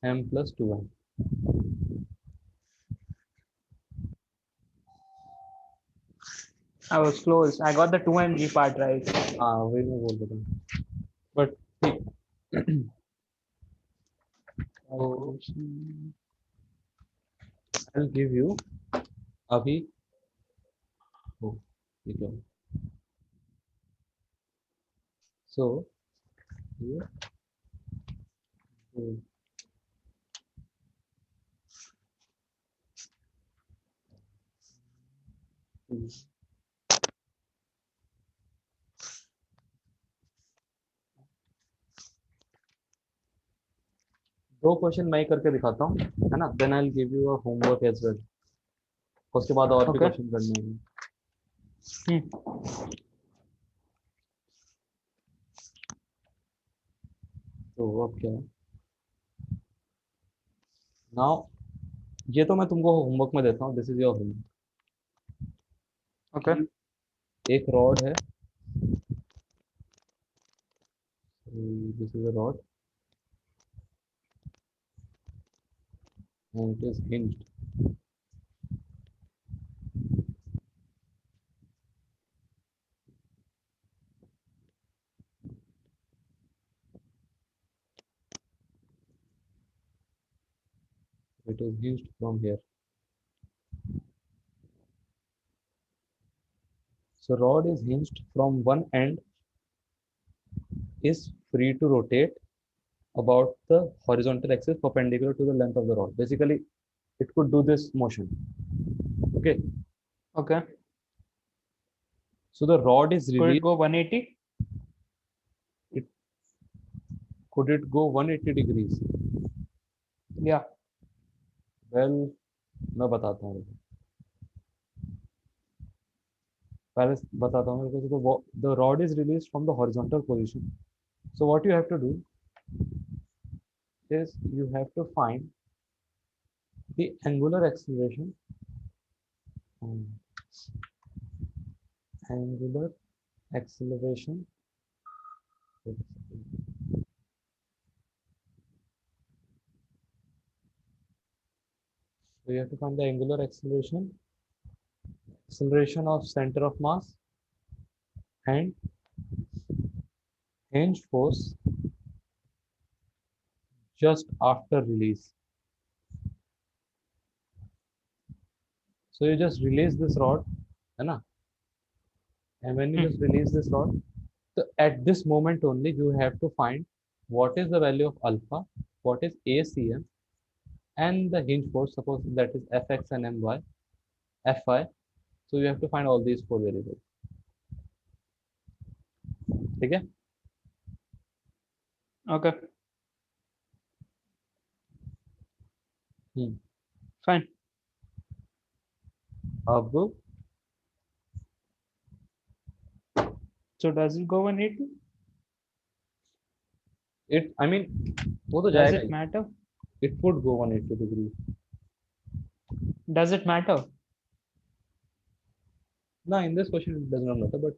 Speaker 1: M plus 2M.
Speaker 2: I was close. I got the 2 mg part right.
Speaker 1: हाँ वही मैं बोल रहा हूँ. But ठीक. So I'll give you अभी. Oh, ठीक है. So ये ये- दो क्वेश्चन मैं ही करके दिखाता हूँ, है ना. Then I will give you a homework as well. उसके बाद और भी
Speaker 2: Okay.
Speaker 1: क्वेश्चन करने हैं.
Speaker 2: Hmm.
Speaker 1: तो अब क्या है नाउ. ये तो मैं तुमको होमवर्क में देता हूँ. This is your homework.
Speaker 2: Okay.
Speaker 1: एक रॉड है. This is a rod and it is hinged. It is hinged from here. So rod is hinged from one end, is free to rotate about the horizontal axis perpendicular to the length of the rod. Basically, it could do this motion. Okay.
Speaker 2: Okay.
Speaker 1: So the rod is
Speaker 2: Could it
Speaker 1: released.
Speaker 2: go 180?
Speaker 1: Could it go 180 degrees?
Speaker 2: Yeah.
Speaker 1: Well, मैं बताता हूँ. पहले बताता हूँ मेरे को. तो the rod is released from the horizontal position. So what you have to do is you have to find the angular acceleration. Angular acceleration. So you have to find the angular acceleration, acceleration of center of mass, and hinge force just after release. So you just release this rod, है ना? And when you just release this rod, so at this moment only you have to find what is the value of alpha, what is ACM, and the hinge force. Suppose that is Fx and My, Fy. So you have to find all these 4 variables. ठीक है?
Speaker 2: Okay, fine.
Speaker 1: अब
Speaker 2: So does it go 180?
Speaker 1: I mean वो तो
Speaker 2: Does
Speaker 1: जाएगा
Speaker 2: it
Speaker 1: he.
Speaker 2: matter?
Speaker 1: It would go 180 degrees.
Speaker 2: Does it matter?
Speaker 1: No, in this question it does not matter, but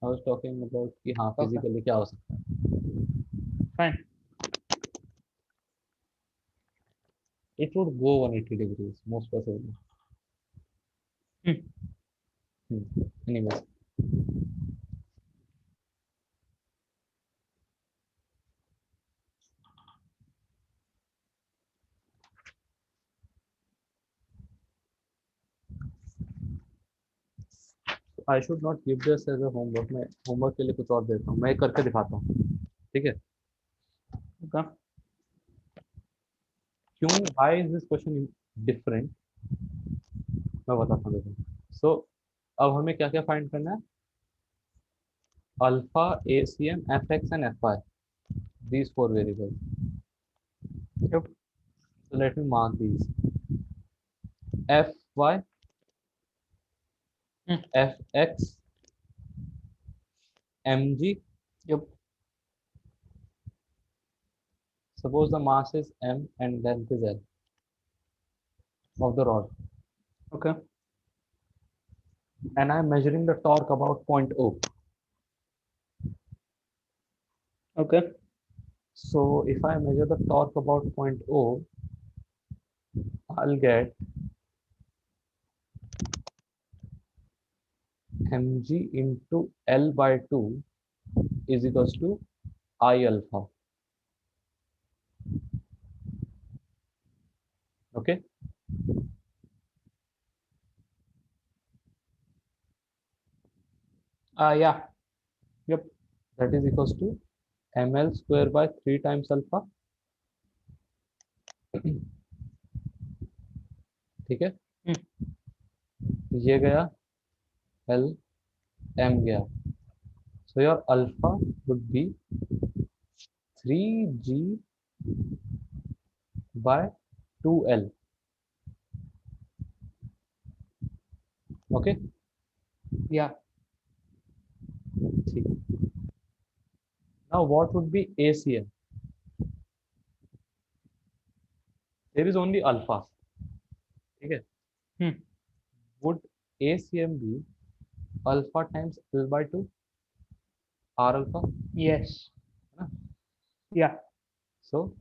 Speaker 1: I was talking about कि हाँ
Speaker 2: Okay.
Speaker 1: physically क्या हो सकता है.
Speaker 2: Fine.
Speaker 1: It would go 180 degrees most possibly. Anyways. I should not give this as a homework. मैं homework के लिए कुछ और देता हूँ. मैं करके दिखाता हूँ. ठीक है?
Speaker 2: Okay.
Speaker 1: क्यों? Why is this question different? मैं बताता हूँ देखो. So अब हमें क्या क्या फाइंड करना है? Alpha, ACM, FX and FY. These 4 variables.
Speaker 2: Yep.
Speaker 1: So let me mark these. FY, FX, MG.
Speaker 2: Yep.
Speaker 1: Suppose the mass is M and length is L of the rod.
Speaker 2: Okay.
Speaker 1: And I'm measuring the torque about point O.
Speaker 2: Okay.
Speaker 1: So if I measure the torque about point O, I'll get mg into L by 2 is equals to I alpha. Okay.
Speaker 2: Yeah. Yep.
Speaker 1: That is equals to ml square by 3 times alpha. ठीक है? ये गया L, M गया. So your alpha would be 3g by 2L. Okay.
Speaker 2: Yeah.
Speaker 1: ठीक. Now what would be ACM? There is only alpha. ठीक है? Would ACM be alpha times L by 2 R alpha?
Speaker 2: Yes.
Speaker 1: है ना?
Speaker 2: Yeah.
Speaker 1: So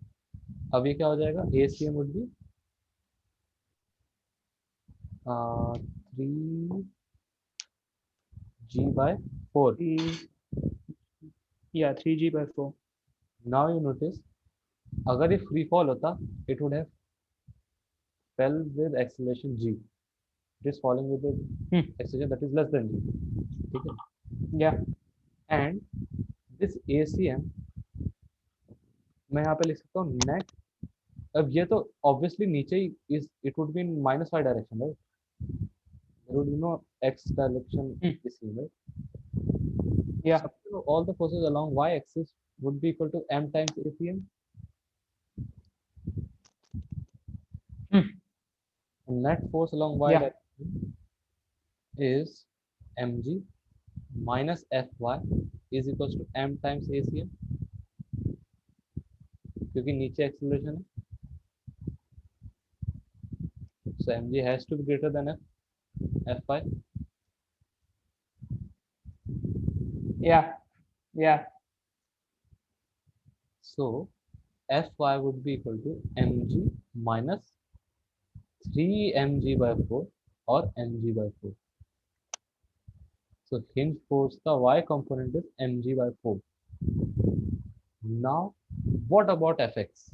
Speaker 1: अब ये क्या हो जाएगा? ACM would be 3g by 4.
Speaker 2: Yeah, 3G by 4.
Speaker 1: Now you notice, अगर ये free fall होता, it would have fell with acceleration g. It is falling with the acceleration that is less than g. ठीक है?
Speaker 2: Yeah.
Speaker 1: And this ACM मैं यहाँ पे लिख सकता हूँ net. अब ये तो obviously नीचे ही is it would be in minus y direction, right? There would be no x direction is seen, right?
Speaker 2: Yeah.
Speaker 1: So all the forces along y axis would be equal to m times ACM. And net force along y
Speaker 2: Yeah.
Speaker 1: direction is mg minus fy is equals to m times ACM. क्योंकि नीचे acceleration है. So mg has to be greater than fy.
Speaker 2: Yeah. Yeah.
Speaker 1: So fy would be equal to mg minus 3 mg by 4 or mg by 4. So hinge force, the y component is mg by 4. Now, what about fx?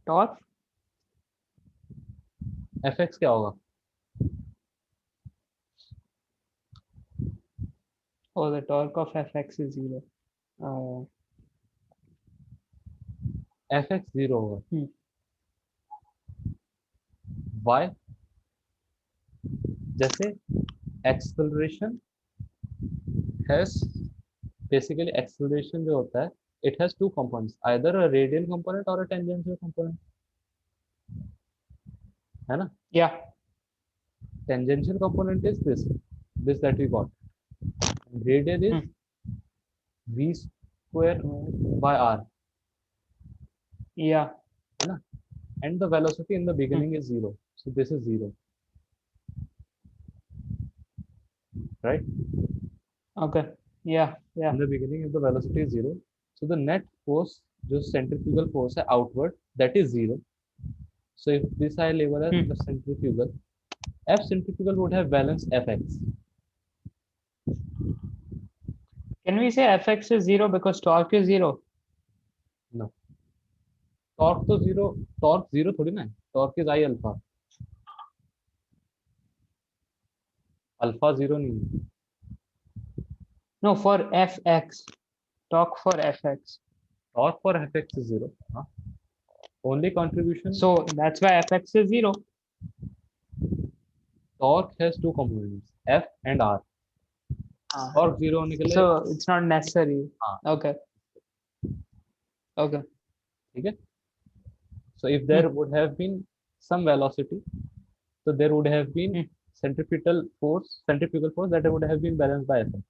Speaker 2: Torque?
Speaker 1: fx क्या होगा?
Speaker 2: Oh, the torque of Fx is 0.
Speaker 1: fx 0 होगा.
Speaker 2: Hmm.
Speaker 1: Why? जैसे acceleration has basically acceleration जो होता है, it has two components, either a radial component or a tangential component, है ना?
Speaker 2: Yeah.
Speaker 1: Tangential component is this that we got. Radial is v square by r,
Speaker 2: Yeah.
Speaker 1: है ना? And the velocity in the beginning is 0, so this is 0, right?
Speaker 2: Okay. Yeah. Yeah.
Speaker 1: In the beginning, if the velocity is 0, so the net force, जो centrifugal force है outward, that is 0. So if this I label as the centrifugal, F centrifugal would have balance Fx.
Speaker 2: Can we say fx is 0 because torque is 0?
Speaker 1: No. Torque तो 0, torque 0 थोड़ी ना है. Torque is I alpha. Alpha 0 नहीं है.
Speaker 2: No, for fx. Torque for fx.
Speaker 1: Torque for Fx is 0. हाँ. Only contribution.
Speaker 2: So that's why fx is 0.
Speaker 1: Torque has two components, F and R. Torque 0 होने के लिए.
Speaker 2: So it's not necessary.
Speaker 1: हाँ.
Speaker 2: Okay. Okay.
Speaker 1: ठीक है. So if there would have been some velocity, so there would have been centrifugal force that would have been balanced by Fx.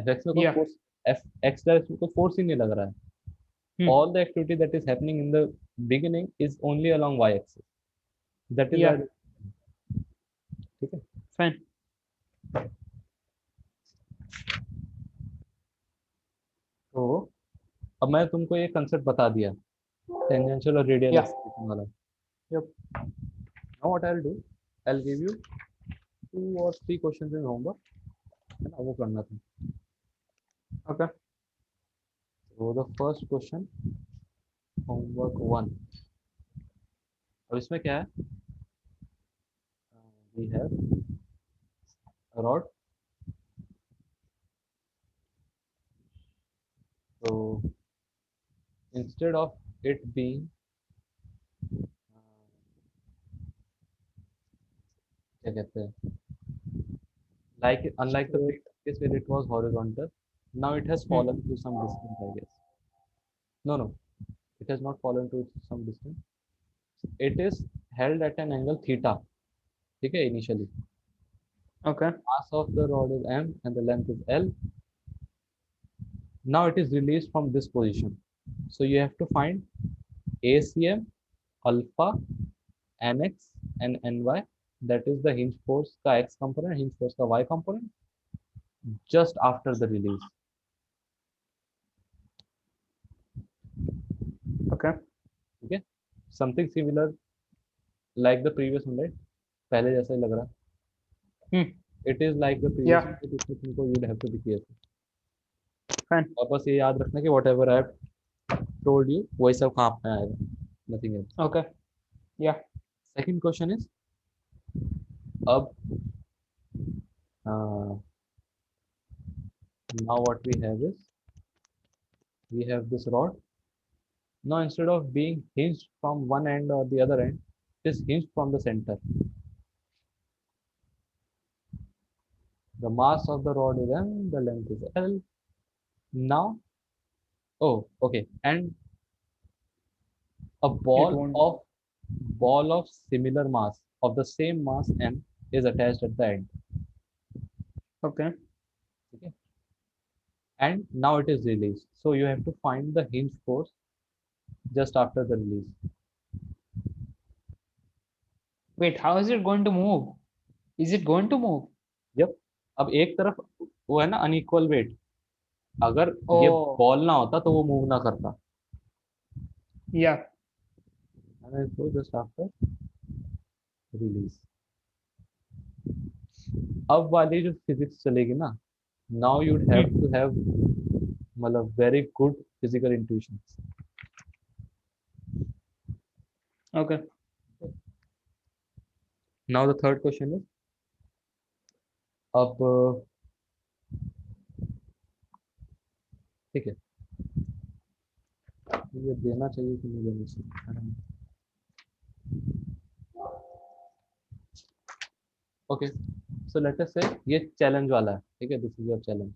Speaker 1: Fx में कोई
Speaker 2: Yeah.
Speaker 1: force, Fx का इसमें कोई force ही नहीं लग रहा है. All the activity that is happening in the beginning is only along y-axis. That is
Speaker 2: Yeah.
Speaker 1: why. ठीक है.
Speaker 2: Fine.
Speaker 1: तो अब मैं तुमको ये कंसेप्ट बता दिया, टेंजेंशियल और रेडियल
Speaker 2: Yeah.
Speaker 1: एक्सेलरेशन वाला.
Speaker 2: Yep.
Speaker 1: Now what I'll do, I'll give you 2 or 3 questions in homework, है ना, वो करना था.
Speaker 2: Okay.
Speaker 1: So the first question, homework 1. अब इसमें क्या है? We have a rod. So instead of it being क्या कहते हैं, unlike the previous case where it was horizontal, now it has fallen to some distance, I guess. No, it has not fallen to some distance. It is held at an angle theta. ठीक है, initially.
Speaker 2: Okay.
Speaker 1: Mass of the rod is m and the length is l. Now it is released from this position. So you have to find ACM, alpha, nx and ny. That is the hinge force का x component, hinge force का y component, just after the release.
Speaker 2: Okay.
Speaker 1: Okay, something similar like the previous one, right? पहले जैसा ही लग रहा. It is like the previous one, but इसमें तुमको you'd have to be careful.
Speaker 2: Fine.
Speaker 1: और बस ये याद रखना कि whatever I have told you, वही सब कहाँ पे आएगा, nothing else.
Speaker 2: Okay. Yeah.
Speaker 1: Second question is, अब now what we have is, we have this rod. Now instead of being hinged from one end or the other end, it is hinged from the center. The mass of the rod is m, the length is l. Now, oh, okay, and a ball of similar mass, of the same mass m, is attached at the end.
Speaker 2: Okay.
Speaker 1: Okay. And now it is released. So you have to find the hinge force just after the release.
Speaker 2: Wait, how is it going to move? Is it going to move?
Speaker 1: Yep. अब एक तरफ वो है ना unequal wait, अगर ये
Speaker 2: Oh.
Speaker 1: Ball ना होता तो वो मूव ना करता.
Speaker 2: Yeah.
Speaker 1: And so just after release. अब वाली जो फिजिक्स चलेगी ना, now you'd have to have मतलब very good physical intuitions.
Speaker 2: Okay.
Speaker 1: Now the third question is, अब ठीक है, ये देना चाहिए कि नहीं देना चाहिए? ओके, सो लेट अस से ये चैलेंज वाला है, ठीक है, दिस इज योर चैलेंज।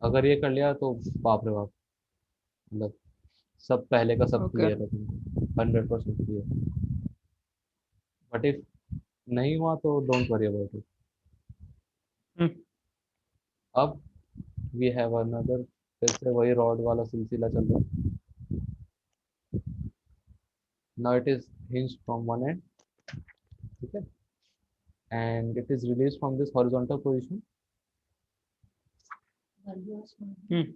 Speaker 1: अगर ये कर लिया तो बाप रे बाप, मतलब सब पहले का सब
Speaker 2: Okay.
Speaker 1: क्लियर है तुमको, 100% क्लियर। बट इफ नहीं हुआ तो don't worry about it.
Speaker 2: Hmm.
Speaker 1: अब वी हैव अनदर, फिर से वही रॉड वाला सिलसिला चल रहा है। Now it is hinge from one and, ठीक है, and it is release from this horizontal position.
Speaker 2: Hmm.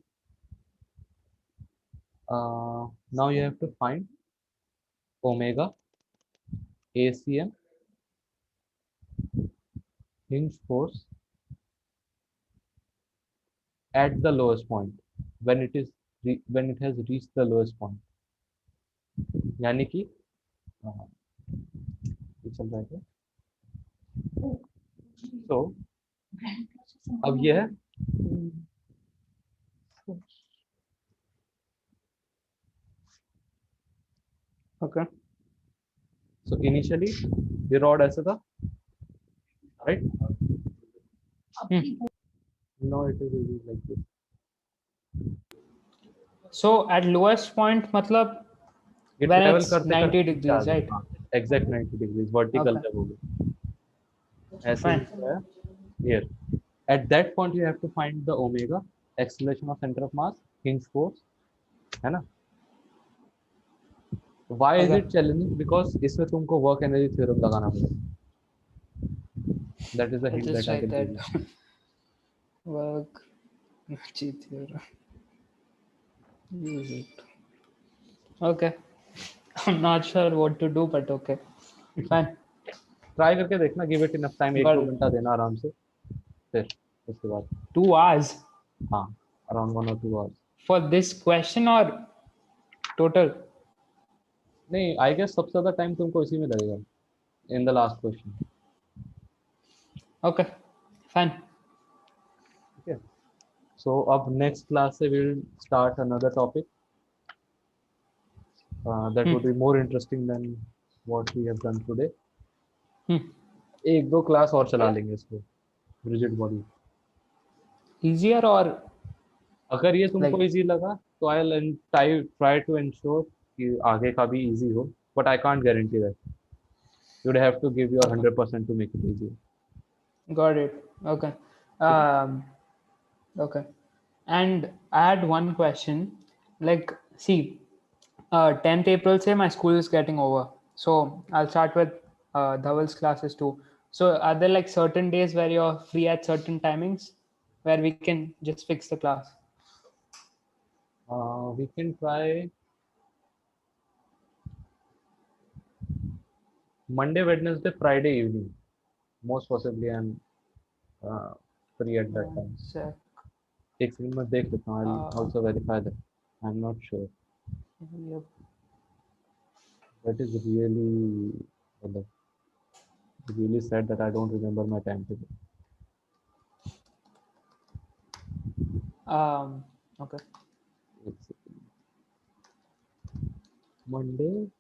Speaker 1: Now you have to find omega ACM hinge force at the lowest point when it is when it has reached the lowest point, यानी कि ये चल रहा है। तो अब ये है
Speaker 2: Okay.
Speaker 1: सो इनिशियली ये रॉड ऐसा था, right? Now it is like this.
Speaker 2: So at lowest point, matlab
Speaker 1: ये
Speaker 2: when
Speaker 1: ट्रेवल
Speaker 2: it's
Speaker 1: करते
Speaker 2: 90
Speaker 1: करते नीचे आ
Speaker 2: degrees,
Speaker 1: गया,
Speaker 2: right?
Speaker 1: हाँ, एग्जैक्ट 90 डिग्रीज वर्टिकल
Speaker 2: Okay.
Speaker 1: जब हो गया ऐसे
Speaker 2: Fine.
Speaker 1: ही है here. At that point you have to find the omega acceleration of centre of mass hinge force, है ना? Why is
Speaker 2: Okay.
Speaker 1: It challenging? Because इसमें तुमको वर्क एनर्जी थ्योरम लगाना पड़ेगा। That is the
Speaker 2: I'll
Speaker 1: hint
Speaker 2: just
Speaker 1: that I
Speaker 2: write
Speaker 1: can give
Speaker 2: that.
Speaker 1: You.
Speaker 2: Work theorem. Use it. Okay. I'm not sure what to do, but okay. Fine.
Speaker 1: Try करके देखना, give it enough time, एक
Speaker 2: Got
Speaker 1: दो
Speaker 2: it.
Speaker 1: घंटा देना आराम से, फिर उसके बाद
Speaker 2: 2 hours
Speaker 1: हाँ, around 1 or 2 hours।
Speaker 2: for this question or total?
Speaker 1: नहीं, आई गेस सबसे ज्यादा टाइम तुमको इसी में लगेगा, in the last question.
Speaker 2: Okay. Fine.
Speaker 1: ठीक है, सो अब नेक्स्ट क्लास से will start another topic that would
Speaker 2: Hmm.
Speaker 1: Be more interesting than what we have done today.
Speaker 2: Hmm.
Speaker 1: एक दो क्लास और चला लेंगे इसको, रिजिड बॉडी।
Speaker 2: Easier or
Speaker 1: अगर ये तुमको
Speaker 2: like
Speaker 1: इजी लगा तो आई ट्राई टू इंश्योर कि आगे का भी इजी हो, but I can't guarantee that. You would have to give your
Speaker 2: okay.
Speaker 1: 100% to make it easy.
Speaker 2: Got it. Okay.
Speaker 1: ठीक है,
Speaker 2: Okay. And I had one question. Like, see, 10th April say my school is getting over. So I'll start with Dhaval's classes too. So are there like certain days where you're free at certain timings where we can just fix the class?
Speaker 1: We can try Monday Wednesday Friday evening, most possibly I am free at that time.
Speaker 2: Sec.
Speaker 1: एक second में देख लेता हूँ, I will
Speaker 2: Uh,
Speaker 1: also verify that, I am not sure.
Speaker 2: yep.
Speaker 1: That is really, मतलब really sad that I don't remember my timetable.
Speaker 2: Okay.
Speaker 1: It's Monday,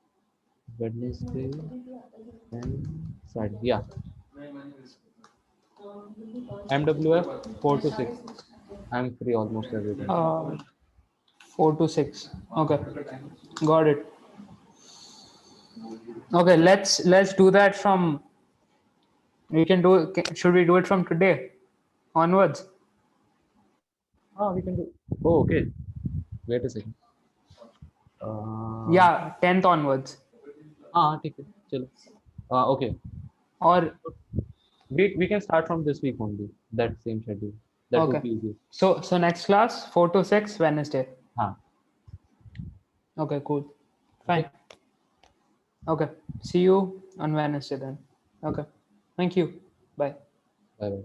Speaker 1: Wednesday, and Saturday. Yeah, MWF 4 to 6. I'm free almost every day.
Speaker 2: 4 to 6. Okay. Got it. Okay, let's do that from we can do should we do it from today onwards?
Speaker 1: We can do. Oh, okay. Wait a second.
Speaker 2: Yeah, 10th onwards.
Speaker 1: ठीक है, चलो. Okay.
Speaker 2: Or
Speaker 1: We can start from this week only. That same schedule. That would
Speaker 2: okay.
Speaker 1: be easy.
Speaker 2: So next class 4 to 6 Wednesday.
Speaker 1: हाँ.
Speaker 2: Okay, cool. Fine. Okay. See you on Wednesday then. Okay. Thank you. Bye.
Speaker 1: Bye bye.